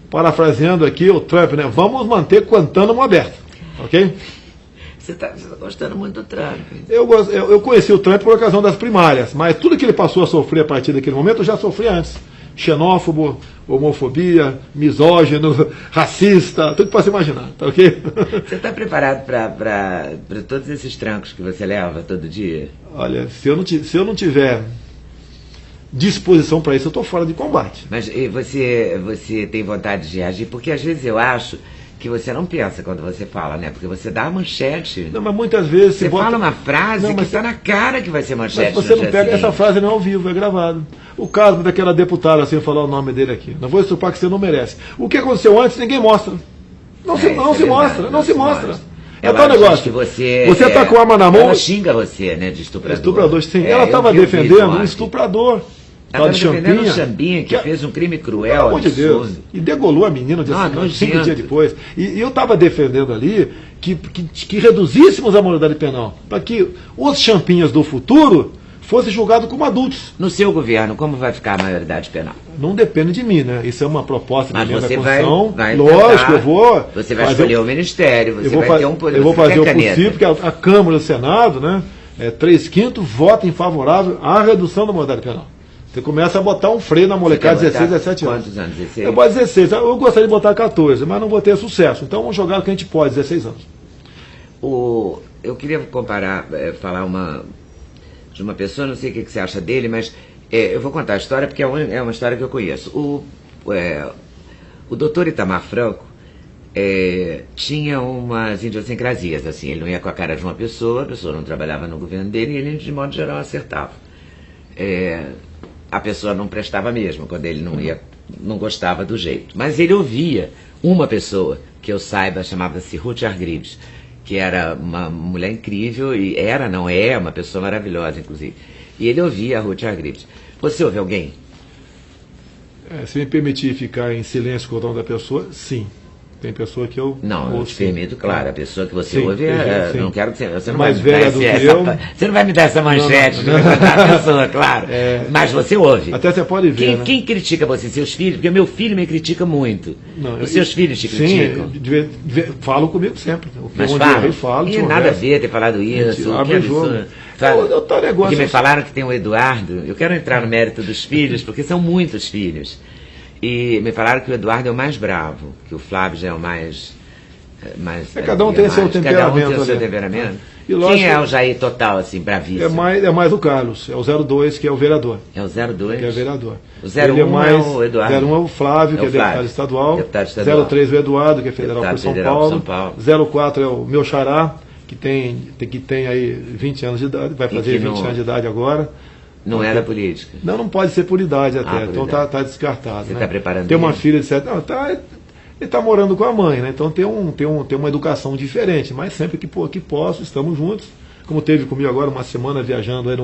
parafraseando aqui o Trump, né? Vamos manter Guantánamo aberto. Ok? Você está gostando muito do Trump. Eu conheci o Trump por ocasião das primárias, mas tudo que ele passou a sofrer a partir daquele momento eu já sofri antes. Xenófobo, homofobia, misógino, racista, tudo que possa imaginar, tá ok? Você está preparado para todos esses trancos que você leva todo dia? Olha, se eu não tiver disposição para isso, eu estou fora de combate. Mas você tem vontade de reagir? Porque às vezes eu acho que você não pensa quando você fala, né? Porque você dá a manchete. Não, mas muitas vezes você fala uma frase que está na cara que vai ser manchete. Mas você não pega essa frase não ao vivo, é gravado. O caso daquela deputada, sem falar o nome dele aqui. Não vou estupar que você não merece. O que aconteceu antes, ninguém mostra. Não se mostra. É tal negócio. Você está com a arma na mão. Ela xinga você, né, de estuprador. Estuprador, sim. Ela estava defendendo um estuprador. Ela estava defendendo um Champinha que fez um crime cruel, pelo amor de Deus. E degolou a menina 5 dias depois. E eu estava defendendo ali que reduzíssemos a moralidade penal, para que os Champinhas do futuro fossem julgados como adultos. No seu governo, como vai ficar a maioridade penal? Não depende de mim, né? Isso é uma proposta de emenda da Constituição. Vai lógico, eu vou. Você vai escolher o ministério, você vai ter um poder. Eu vou fazer o possível, porque a Câmara e o Senado, né? 3/5 votam em favorável à redução da moralidade penal. Você começa a botar um freio na molecada de 16, 17 anos. Quantos anos? 16? Eu boto 16. Eu gostaria de botar 14, mas não vou ter sucesso. Então vamos jogar o que a gente pode, 16 anos. Eu queria falar de uma pessoa, não sei o que você acha dele, mas eu vou contar a história porque é uma história que eu conheço. O doutor Itamar Franco tinha umas idiosincrasias, assim. Ele não ia com a cara de uma pessoa, a pessoa não trabalhava no governo dele e ele, de modo geral, acertava. A pessoa não prestava mesmo, quando ele não gostava do jeito. Mas ele ouvia uma pessoa, que eu saiba, chamava-se Ruth Argrides, que era uma mulher incrível, e não é, uma pessoa maravilhosa, inclusive. E ele ouvia a Ruth Argrides. Você ouve alguém? Se me permitir ficar em silêncio com o nome da pessoa, sim. Tem pessoa que eu... Não, eu te permito, claro. A pessoa que você ouve, não quero que você não mais vai velha do que eu. Você não vai me dar essa manchete de contar a pessoa, claro. Mas você ouve. Até você pode ver. Quem critica você? Seus filhos? Porque meu filho me critica muito. Os seus filhos te criticam? Sim, falam comigo sempre. Mas falo. E nada a ver ter falado isso. Abre o jogo. Porque me falaram que tem o Eduardo. Eu quero entrar no mérito dos filhos, porque são muitos filhos. E me falaram que o Eduardo é o mais bravo, que o Flávio já é o mais cada um tem seu temperamento. Cada um tem o seu temperamento. E lógico, quem é o Jair total, assim, bravíssimo? É mais o Carlos, é o 02, que é o vereador. É o 02? Que é o vereador. O 01 é o Eduardo. 01 é o Flávio, que é deputado estadual. 03 é o Eduardo, que é federal por São Paulo. 04 é o meu xará, que tem aí 20 anos de idade, vai fazer 20 anos de idade agora. Não era política? Não pode ser por idade até, então está descartado. Você está preparando Tem uma filha de 7 anos, ele está morando com a mãe, né? Então tem uma educação diferente, mas sempre que posso, estamos juntos, como teve comigo agora uma semana viajando aí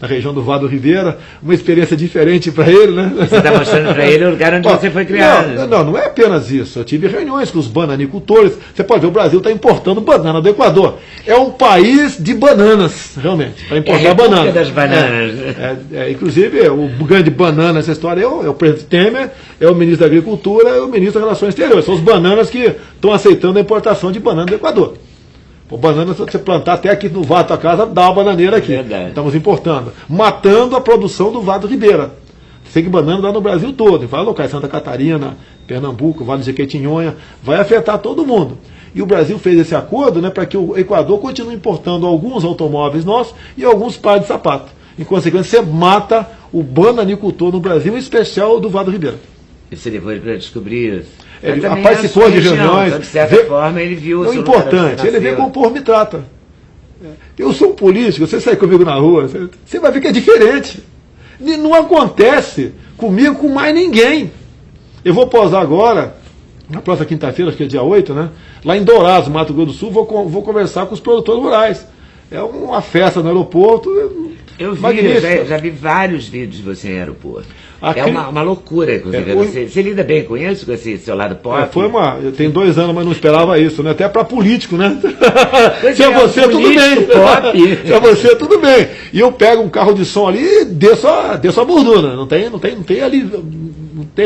na região do Vado Ribeira, uma experiência diferente para ele, né? Você está mostrando para ele o lugar onde você foi criado. Não é apenas isso. Eu tive reuniões com os bananicultores. Você pode ver, o Brasil está importando banana do Equador. É um país de bananas, realmente, para importar banana. Das bananas. Inclusive, o grande banana nessa história é o presidente Temer, é o ministro da Agricultura e o ministro das Relações Exteriores. São os bananas que estão aceitando a importação de banana do Equador. O banana, se você plantar até aqui no Vado da casa, dá uma bananeira aqui. Verdade. Estamos importando. Matando a produção do Vado Ribeira. Sei que banana dá no Brasil todo. Em vários locais, Santa Catarina, Pernambuco, Vale de Jequitinhonha. Vai afetar todo mundo. E o Brasil fez esse acordo, né, para que o Equador continue importando alguns automóveis nossos e alguns pares de sapato. Em consequência, você mata o bananicultor no Brasil, em especial do Vado Ribeira. E você levou ele para descobrir isso? Ele participou de reuniões. De certa forma, ele viu o importante, ele vê como o povo me trata. Eu sou um político, você sai comigo na rua, você vai ver que é diferente. Não acontece comigo com mais ninguém. Eu vou posar agora, na próxima quinta-feira, acho que é dia 8, né? Lá em Dourados, Mato Grosso do Sul, vou conversar com os produtores rurais. É uma festa no aeroporto. Eu vi, já vi vários vídeos de você em aeroporto. É uma loucura, inclusive. Você lida bem com isso, com esse seu lado pop? Eu tenho 2 anos, mas não esperava isso, né? Até para político, né? Se é você, tudo bem. Se é você, tudo bem. E eu pego um carro de som ali e desço a borduna. Não tem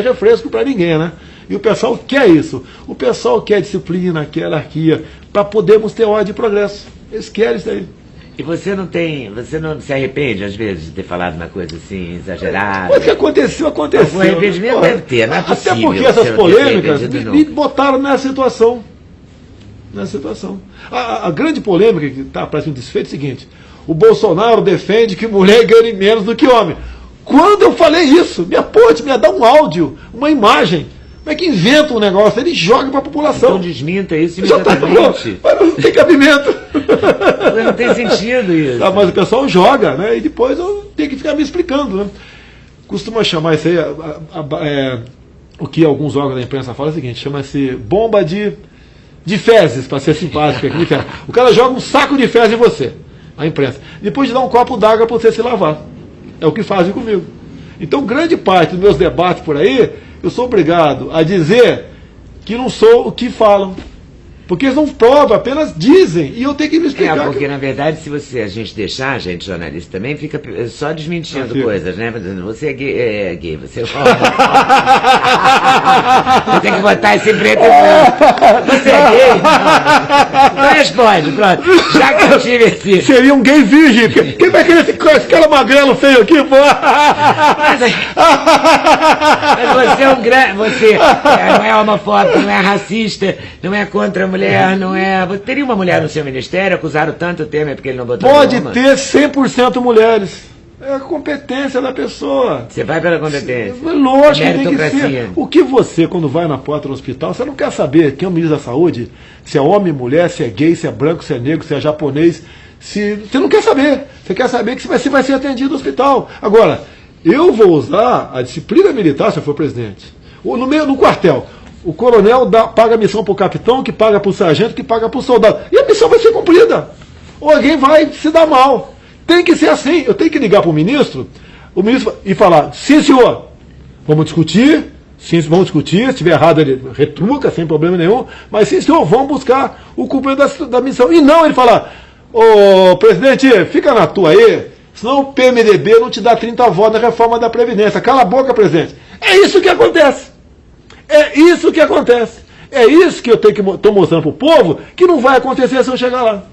refresco para ninguém, né? E o pessoal quer isso. O pessoal quer disciplina, quer anarquia, para podermos ter ordem e progresso. Eles querem isso aí. E você não se arrepende, às vezes, de ter falado uma coisa assim, exagerada? Mas o que aconteceu. O arrependimento deve ter, não é possível. Até porque essas polêmicas me botaram nessa situação. A grande polêmica que está parecendo desfeita é o seguinte: o Bolsonaro defende que mulher ganhe menos do que homem. Quando eu falei isso, me dá um áudio, uma imagem. Como é que inventa um negócio? Ele joga para a população. Então desminta isso imediatamente. Mas não tem cabimento. Não tem sentido isso. Mas o pessoal joga, né? E depois eu tenho que ficar me explicando, né? Costuma chamar isso aí, o que alguns órgãos da imprensa falam é o seguinte: chama-se bomba de fezes, para ser simpático. O cara joga um saco de fezes em você, a imprensa. Depois de dar um copo d'água para você se lavar. É o que fazem comigo. Então, grande parte dos meus debates por aí, eu sou obrigado a dizer que não sou o que falam. Porque eles não provam, apenas dizem. E eu tenho que me explicar. Porque, na verdade, se a gente deixar, a gente jornalista também, fica só desmentindo coisas, né? Dizendo, você é gay, você é homem. Você tem que botar esse preto e branco. Você é gay? Não responde, pronto. Já que eu tive esse... Seria um gay virgem. Quem vai querer esse cara magrelo feio aqui, pô? Mas você é um grande... Você não é homofóbico, não é racista, não é contra a mulher, não é... Teria uma mulher no seu ministério? Acusaram tanto o Temer porque ele não botou Pode ter 100% mulheres. É a competência da pessoa. Você vai pela competência. Lógico que tem que ser. O que você, quando vai na porta do hospital, você não quer saber quem é o ministro da saúde, se é homem, mulher, se é gay, se é branco, se é negro, se é japonês. Você não quer saber. Você quer saber que você vai ser atendido no hospital. Agora, eu vou usar a disciplina militar se eu for presidente. No quartel. O coronel paga a missão para o capitão, que paga para o sargento, que paga para o soldado. E a missão vai ser cumprida. Ou alguém vai se dar mal. Tem que ser assim. Eu tenho que ligar para o ministro e falar: sim, senhor, vamos discutir. Sim, vamos discutir. Se estiver errado, ele retruca, sem problema nenhum. Mas sim, senhor, vamos buscar o cumprimento da missão. E não ele falar: ô, presidente, fica na tua aí, senão o PMDB não te dá 30 votos na reforma da Previdência. Cala a boca, presidente. É isso que acontece. É isso que acontece. É isso que eu estou mostrando para o povo que não vai acontecer se eu chegar lá.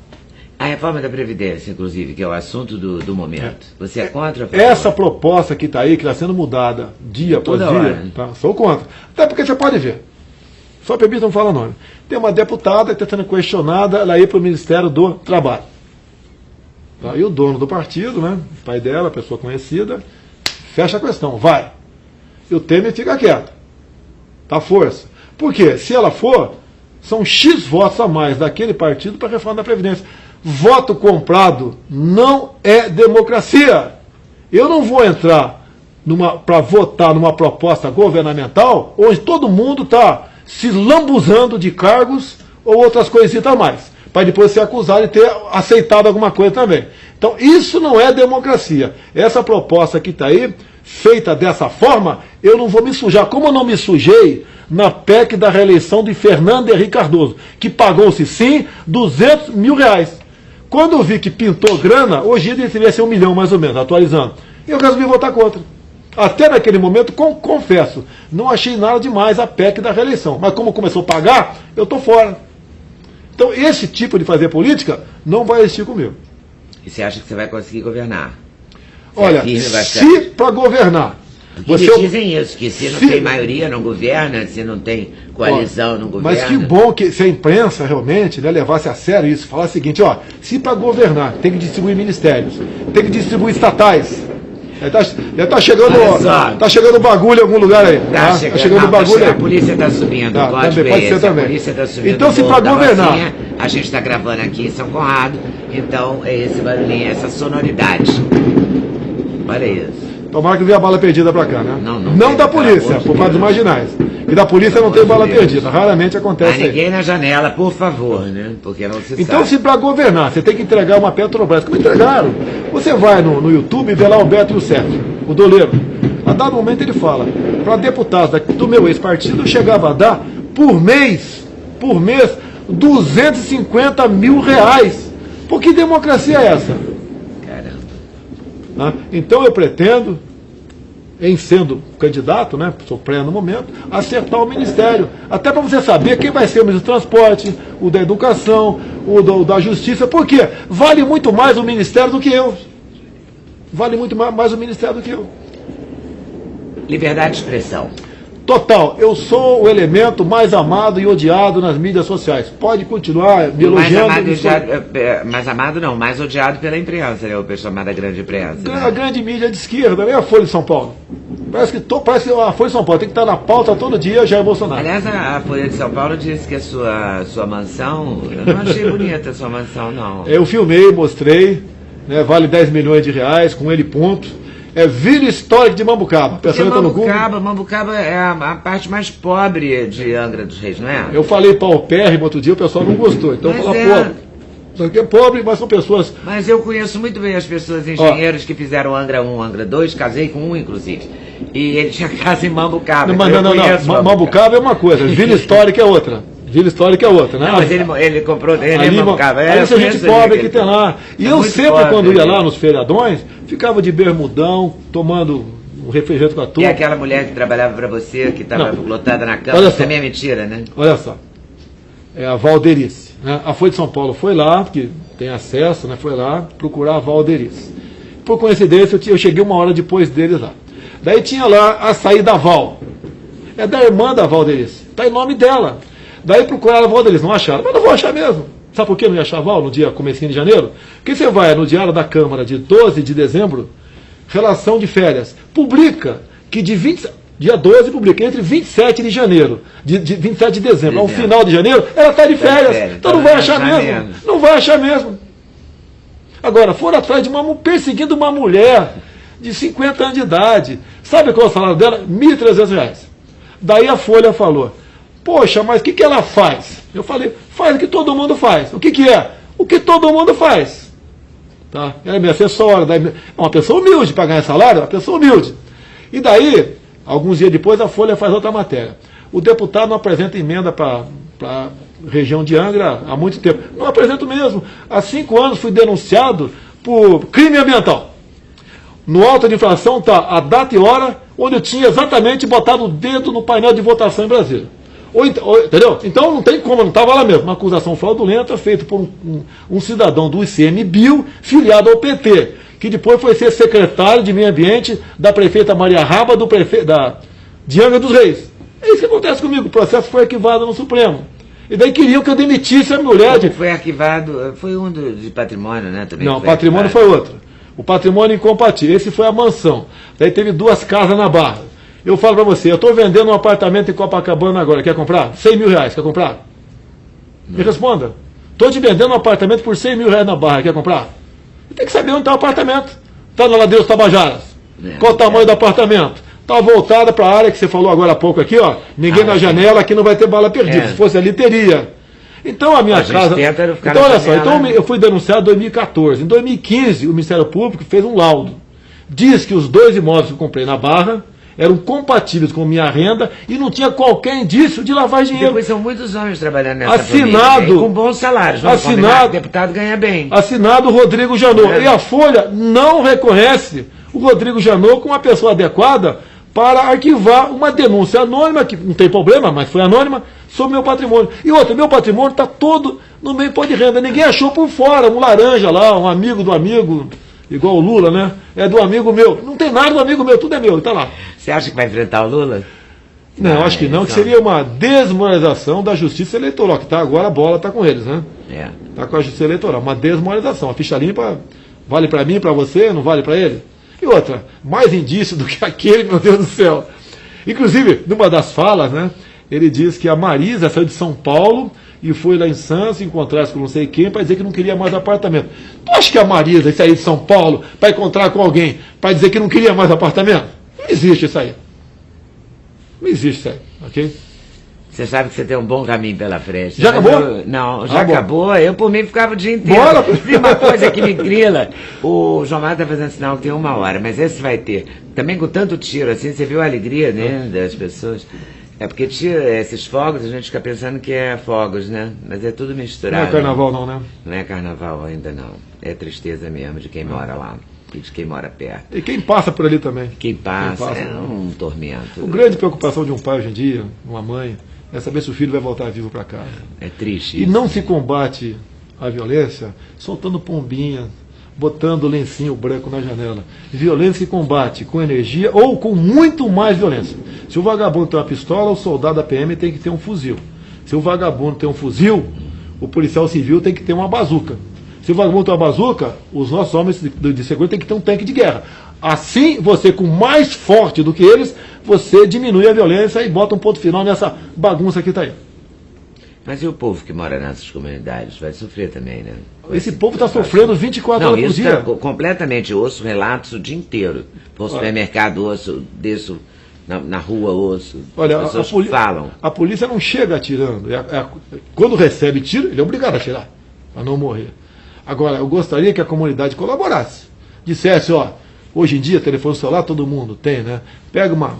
A reforma da Previdência, inclusive, que é o assunto do momento. Você é contra? Essa proposta que está aí, que está sendo mudada dia após dia, tá? Sou contra. Até porque você pode ver. Só permita não falar nome. Tem uma deputada que está sendo questionada, ela ir para o Ministério do Trabalho. Tá? E o dono do partido, né, o pai dela, pessoa conhecida, fecha a questão, vai. E o Temer fica quieto. Tá força. Por quê? Se ela for, são X votos a mais daquele partido para a reforma da Previdência. Voto comprado não é democracia. Eu não vou entrar para votar numa proposta governamental onde todo mundo está se lambuzando de cargos ou outras coisitas a mais, para depois ser acusado de ter aceitado alguma coisa também. Então, isso não é democracia. Essa proposta que está aí, feita dessa forma, eu não vou me sujar. Como eu não me sujei na PEC da reeleição de Fernando Henrique Cardoso, que pagou-se, sim, R$200 mil. Quando eu vi que pintou grana, hoje ele deveria ser 1 milhão, mais ou menos, atualizando. Eu resolvi votar contra. Até naquele momento, confesso, não achei nada demais a PEC da reeleição. Mas como começou a pagar, eu estou fora. Então, esse tipo de fazer política não vai existir comigo. E você acha que você vai conseguir governar? Olha, se para governar... Eles dizem isso, que se não tem maioria não governa, se não tem coalizão não governa. Mas que bom que se a imprensa realmente, né, levasse a sério isso, falar o seguinte, se para governar tem que distribuir ministérios, tem que distribuir estatais. Já tá chegando bagulho em algum lugar aí. Tá chegando bagulho aí. A polícia está subindo. Pode ser também. A polícia está subindo. Então, se para governar. A gente está gravando aqui em São Conrado, então é esse barulhinho, essa sonoridade. Olha isso. Tomara que venha bala perdida para cá, né? Não da polícia, por parte dos marginais. E da polícia não tem bala perdida, raramente acontece. Mas ninguém na janela, por favor, né? Porque não se sabe. Então, se para governar você tem que entregar uma Petrobras, como entregaram, você vai no YouTube e vê lá o Beto Youssef, o doleiro. A dado momento ele fala, para deputados do meu ex-partido, eu chegava a dar, por mês, R$250 mil. Por que democracia é essa? Então eu pretendo, em sendo candidato, né, sou pré no momento, acertar o ministério. Até para você saber quem vai ser o ministro do transporte, o da educação, o da justiça. Por quê? Vale muito mais o ministério do que eu. Vale muito mais o ministério do que eu. Liberdade de expressão. Total, eu sou o elemento mais amado e odiado nas mídias sociais. Pode continuar me elogiando. Mais amado não, mais odiado pela imprensa, né? O pessoal chamado grande imprensa. A grande mídia de esquerda, né? A Folha de São Paulo. Parece que a Folha de São Paulo tem que estar na pauta todo dia, Jair Bolsonaro. Aliás, a Folha de São Paulo disse que a sua mansão, eu não achei bonita a sua mansão, não. Eu filmei, mostrei, né? Vale R$10 milhões, com ele ponto. É Vila Histórica de Mambucaba. Mambucaba é a parte mais pobre de Angra dos Reis, não é? Eu falei paupérrimo outro dia, o pessoal não gostou. Então eu falei pobre. Só que é pobre, mas são pessoas... Mas eu conheço muito bem as pessoas engenheiros que fizeram Angra 1, Angra 2, casei com um, inclusive. E ele tinha casa em Mambucaba. Não. Mambucaba é uma coisa, Vila Histórica é outra. Vila Histórica é outra, né? Não, mas ele comprou ele em Mambucaba. Essa gente pobre que tem lá. E eu sempre, pobre, quando ia lá nos feriadões, ficava de bermudão, tomando um refrigerante com a turma. E aquela mulher que trabalhava para você, que estava lotada na cama, isso também é mentira, né? Olha só. É a Valderice. Né? A Folha de São Paulo foi lá, porque tem acesso, né? Foi lá procurar a Valderice. Por coincidência, eu cheguei 1 hora depois deles lá. Daí tinha lá a saída da Val. É da irmã da Valderice. Está em nome dela. Daí procuraram a Valderice, não acharam. Mas não vou achar mesmo. Sabe por que não ia achar a Val no dia comecinho de janeiro? Porque você vai no Diário da Câmara de 12 de dezembro, relação de férias, publica que dia 12 publica, entre 27 de janeiro, de 27 de dezembro ao final de janeiro, ela está de férias. Então não vai achar mesmo. Não vai achar mesmo. Agora, foram atrás perseguindo uma mulher de 50 anos de idade. Sabe qual é o salário dela? R$1.300. Daí a Folha falou, poxa, mas o que ela faz? Eu falei, faz o que todo mundo faz. O que é? O que todo mundo faz. Tá? Ela é minha assessora, é uma pessoa humilde para ganhar salário, uma pessoa humilde. E daí, alguns dias depois, a Folha faz outra matéria. O deputado não apresenta emenda para a região de Angra há muito tempo. Não apresento mesmo. Há 5 anos fui denunciado por crime ambiental. No auto de infração está a data e hora onde eu tinha exatamente botado o dedo no painel de votação em Brasília. Entendeu? Então não tem como, não estava lá mesmo. Uma acusação fraudulenta feita por um cidadão do ICMBio, filiado ao PT, que depois foi ser secretário de Meio Ambiente da prefeita Maria Raba, de Angra dos Reis. É isso que acontece comigo. O processo foi arquivado no Supremo. E daí queriam que eu demitisse a mulher. Foi arquivado, foi um de patrimônio, né? Também não, patrimônio foi outro. O patrimônio incompatível. Esse foi a mansão. Daí teve 2 casas na Barra. Eu falo para você, eu estou vendendo um apartamento em Copacabana agora, quer comprar? R$100 mil, quer comprar? Não. Me responda. Estou te vendendo um apartamento por R$100 mil na Barra, quer comprar? Tem que saber onde está o apartamento. Está na Ladeira dos Tabajaras. Qual o tamanho do apartamento? Está voltada para a área que você falou agora há pouco aqui, ó. Ninguém na janela, aqui não vai ter bala perdida. Se fosse ali, teria. Então a minha casa. Então, olha só, então eu fui denunciado em 2014. Em 2015, o Ministério Público fez um laudo. Diz que os 2 imóveis que eu comprei na Barra eram compatíveis com minha renda e não tinha qualquer indício de lavar dinheiro. Depois são muitos anos trabalhando nessa assinado, família, com bons salários. Assinado, o deputado ganha bem. Assinado Rodrigo Janot. E a Folha não reconhece o Rodrigo Janot como uma pessoa adequada para arquivar uma denúncia anônima, que não tem problema, mas foi anônima, sobre meu patrimônio. E outra, meu patrimônio está todo no meio imposto de renda. Ninguém achou por fora, um laranja lá, um amigo do amigo, igual o Lula, né? É do amigo meu. Não tem nada do amigo meu, tudo é meu, está lá. Você acha que vai enfrentar o Lula? Não, acho que não, que seria uma desmoralização da justiça eleitoral, que tá agora a bola está com eles, né? Está com a justiça eleitoral, uma desmoralização. A ficha limpa vale para mim, para você, não vale para ele? E outra, mais indício do que aquele, meu Deus do céu. Inclusive, numa das falas, né, ele diz que a Marisa saiu de São Paulo e foi lá em Santos encontrar-se com não sei quem para dizer que não queria mais apartamento. Tu acha que a Marisa saiu de São Paulo para encontrar com alguém para dizer que não queria mais apartamento? Não existe isso aí. Não existe isso aí, ok? Você sabe que você tem um bom caminho pela frente. Já acabou? Não, já acabou. Eu, por mim, ficava o dia inteiro. Bora! Tem uma coisa que me grila. O João Mário está fazendo sinal que tem 1 hora, mas esse vai ter. Também com tanto tiro assim, você viu a alegria, né, das pessoas? É porque tira esses fogos, a gente fica pensando que é fogos, né? Mas é tudo misturado. Não é carnaval não, né? Não é carnaval ainda não. É tristeza mesmo de quem mora lá. E de quem mora perto. E quem passa por ali também. Quem passa é um tormento. A grande preocupação de um pai hoje em dia, uma mãe, é saber se o filho vai voltar vivo para casa. É triste. E não se combate a violência soltando pombinha, botando lencinho branco na janela. Violência se combate com energia ou com muito mais violência. Se o vagabundo tem uma pistola, o soldado da PM tem que ter um fuzil. Se o vagabundo tem um fuzil, o policial civil tem que ter uma bazuca. Se o vagabundo tem uma bazuca, os nossos homens de segurança têm que ter um tanque de guerra. Assim, você com mais forte do que eles, você diminui a violência e bota um ponto final nessa bagunça que está aí. Mas e o povo que mora nessas comunidades? Vai sofrer também, né? Esse povo está sofrendo 24 horas por dia. Completamente. Eu ouço relatos o dia inteiro. Vou ao supermercado, ouço, desço na rua, ouço. Olha, as pessoas falam. A polícia não chega atirando. Quando recebe tiro, ele é obrigado a atirar, para não morrer. Agora, eu gostaria que a comunidade colaborasse. Dissesse, ó, hoje em dia, telefone celular todo mundo tem, né? Pega uma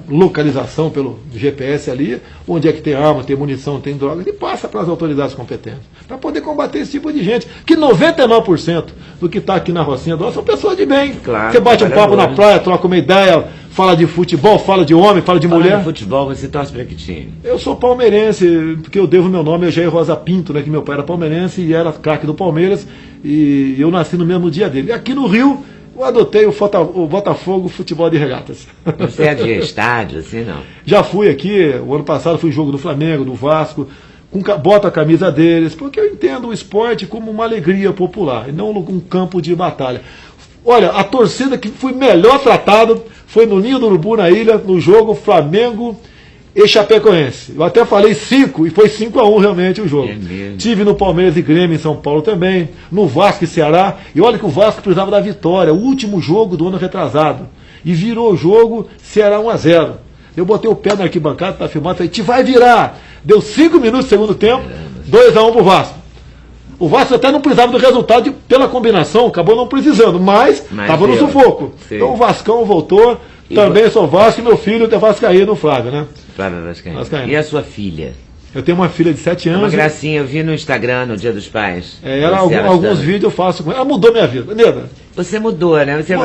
localização pelo GPS ali, onde é que tem arma, tem munição, tem drogas, e passa para as autoridades competentes, para poder combater esse tipo de gente, que 99% do que está aqui na Rocinha do Oeste são pessoas de bem. Claro, você bate um papo na praia, troca uma ideia, fala de futebol, fala de homem, fala de mulher. De futebol, você torce para que time? Eu sou palmeirense, porque eu devo meu nome a Jair Rosa Pinto, né, que meu pai era palmeirense e era craque do Palmeiras, e eu nasci no mesmo dia dele. E aqui no Rio, eu adotei o Botafogo Futebol de Regatas. Você é de estádio, assim, não? Já fui aqui, o ano passado fui jogo do Flamengo, do Vasco, boto a camisa deles, porque eu entendo o esporte como uma alegria popular, e não um campo de batalha. Olha, a torcida que foi melhor tratado foi no Ninho do Urubu, na ilha, no jogo Flamengo e Chapecoense. Eu até falei 5, e foi 5-1 realmente o jogo. Tive no Palmeiras e Grêmio em São Paulo também, no Vasco e Ceará, e olha que o Vasco precisava da vitória, o último jogo do ano retrasado, e virou o jogo, Ceará 1-0. Eu botei o pé na arquibancada para filmar, falei, te vai virar. Deu 5 minutos do segundo tempo, 2-1 pro Vasco. O Vasco até não precisava do resultado pela combinação, acabou não precisando, mas estava no sufoco. Sim. Então o Vascão voltou, também sou Vasco, e meu filho é vascaíno, Flávio, né? Flávio Vascaíno. E a sua filha? Eu tenho uma filha de 7 anos. Uma gracinha, eu vi no Instagram no Dia dos Pais. Alguns vídeos eu faço com ela. Ela mudou minha vida. Leda. Você mudou, né? Você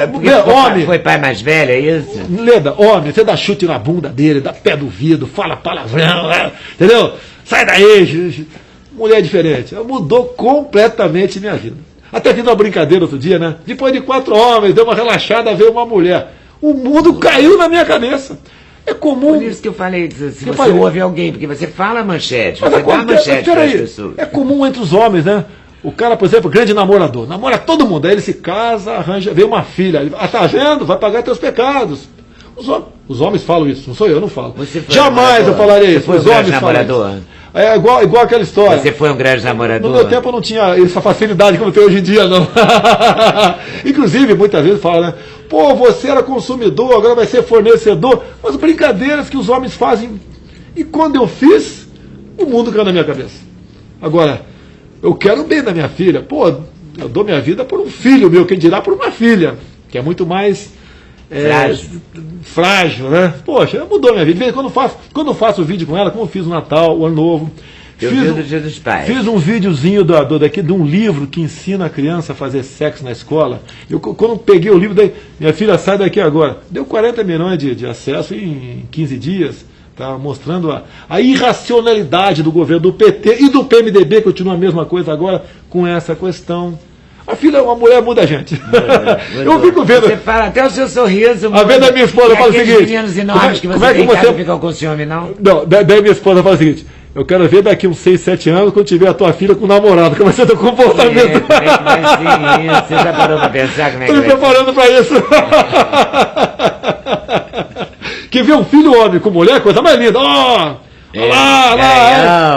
foi pai mais velho, é isso? Leda, homem, você dá chute na bunda dele, dá pé do vidro, fala palavrão, entendeu? Sai daí, mulher diferente. Ela mudou completamente minha vida. Até fiz uma brincadeira outro dia, né? Depois de 4 homens, deu uma relaxada, veio uma mulher. O mundo caiu na minha cabeça. É comum. Por isso que eu falei, se você ouve alguém, porque você fala manchete, você dá manchete para as pessoas. É comum entre os homens, né? O cara, por exemplo, grande namorador, namora todo mundo, aí ele se casa, arranja, vê uma filha, tá vendo? Vai pagar teus pecados. Os homens falam isso, não sou eu não falo. Jamais eu falaria isso. Os homens falam isso. É igual aquela história. Você foi um grande namorador? No meu tempo eu não tinha essa facilidade como tem hoje em dia, não. Inclusive, muitas vezes falam, né? Pô, você era consumidor, agora vai ser fornecedor. Mas brincadeiras que os homens fazem. E quando eu fiz, o mundo caiu na minha cabeça. Agora, eu quero o bem da minha filha. Pô, eu dou minha vida por um filho meu, quem dirá por uma filha, que é muito mais frágil, né? Poxa, mudou minha vida. Quando eu faço vídeo com ela, como eu fiz no Natal, o Ano Novo, fiz um videozinho daqui de um livro que ensina a criança a fazer sexo na escola. Quando eu peguei o livro, daí, minha filha sai daqui agora. Deu 40 milhões de acesso em 15 dias. Tá mostrando a irracionalidade do governo do PT e do PMDB, que continua a mesma coisa agora com essa questão. A filha, uma mulher muda a gente. Eu fico vendo. Você fala até o seu sorriso. A venda da minha esposa fala o seguinte. Meninos enormes que você tem casa ficam com ciúme, não? Não, daí minha esposa fala o seguinte. Eu quero ver daqui uns 6, 7 anos, quando tiver a tua filha com o namorado, como vai ser o teu comportamento. Como é que vai ser isso? Você já parou para pensar como é que vai ser? Estou me preparando para isso. Que vê um filho homem com mulher, coisa mais linda. Ó!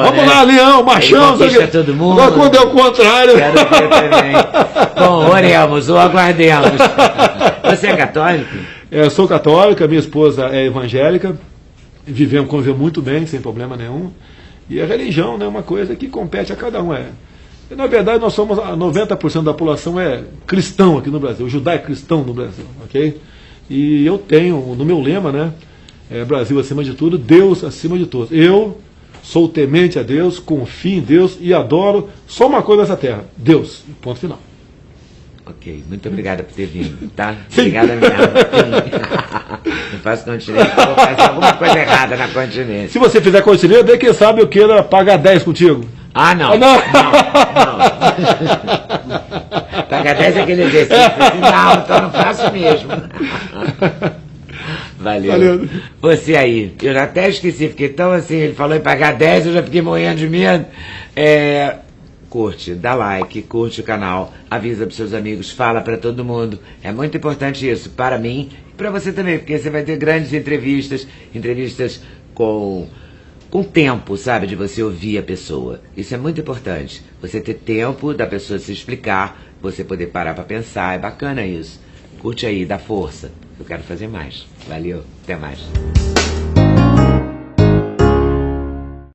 Vamos lá, leão, machão. Todo mundo. Agora quando é o contrário. Quero ver também. Bom, oremos ou aguardemos. Você é católico? Eu sou católica, minha esposa é evangélica. Convivemos muito bem, sem problema nenhum. E a religião, né, é uma coisa que compete a cada um. Na verdade, nós somos 90% da população é cristão aqui no Brasil. O judaico é cristão no Brasil, ok? E eu tenho, no meu lema, né? Brasil acima de tudo, Deus acima de todos. Eu sou temente a Deus, confio em Deus e adoro só uma coisa nessa terra, Deus. Ponto final. Ok, muito obrigada por ter vindo, tá? Obrigada mesmo. Não faço continência, vou fazer alguma coisa errada na continência. Se você fizer continência, daí quem sabe eu queira pagar 10 contigo. Ah, não. Não. Pagar 10 é aquele exercício. Não, então não faço mesmo. Valeu. Você aí, eu já até esqueci, fiquei tão assim, ele falou em pagar 10, eu já fiquei morrendo de medo. Curte, dá like, curte o canal, avisa para seus amigos, fala para todo mundo. É muito importante isso, para mim e para você também, porque você vai ter grandes entrevistas com tempo, sabe, de você ouvir a pessoa. Isso é muito importante, você ter tempo da pessoa se explicar, você poder parar para pensar, é bacana isso. Curte aí, dá força. Eu quero fazer mais. Valeu, até mais.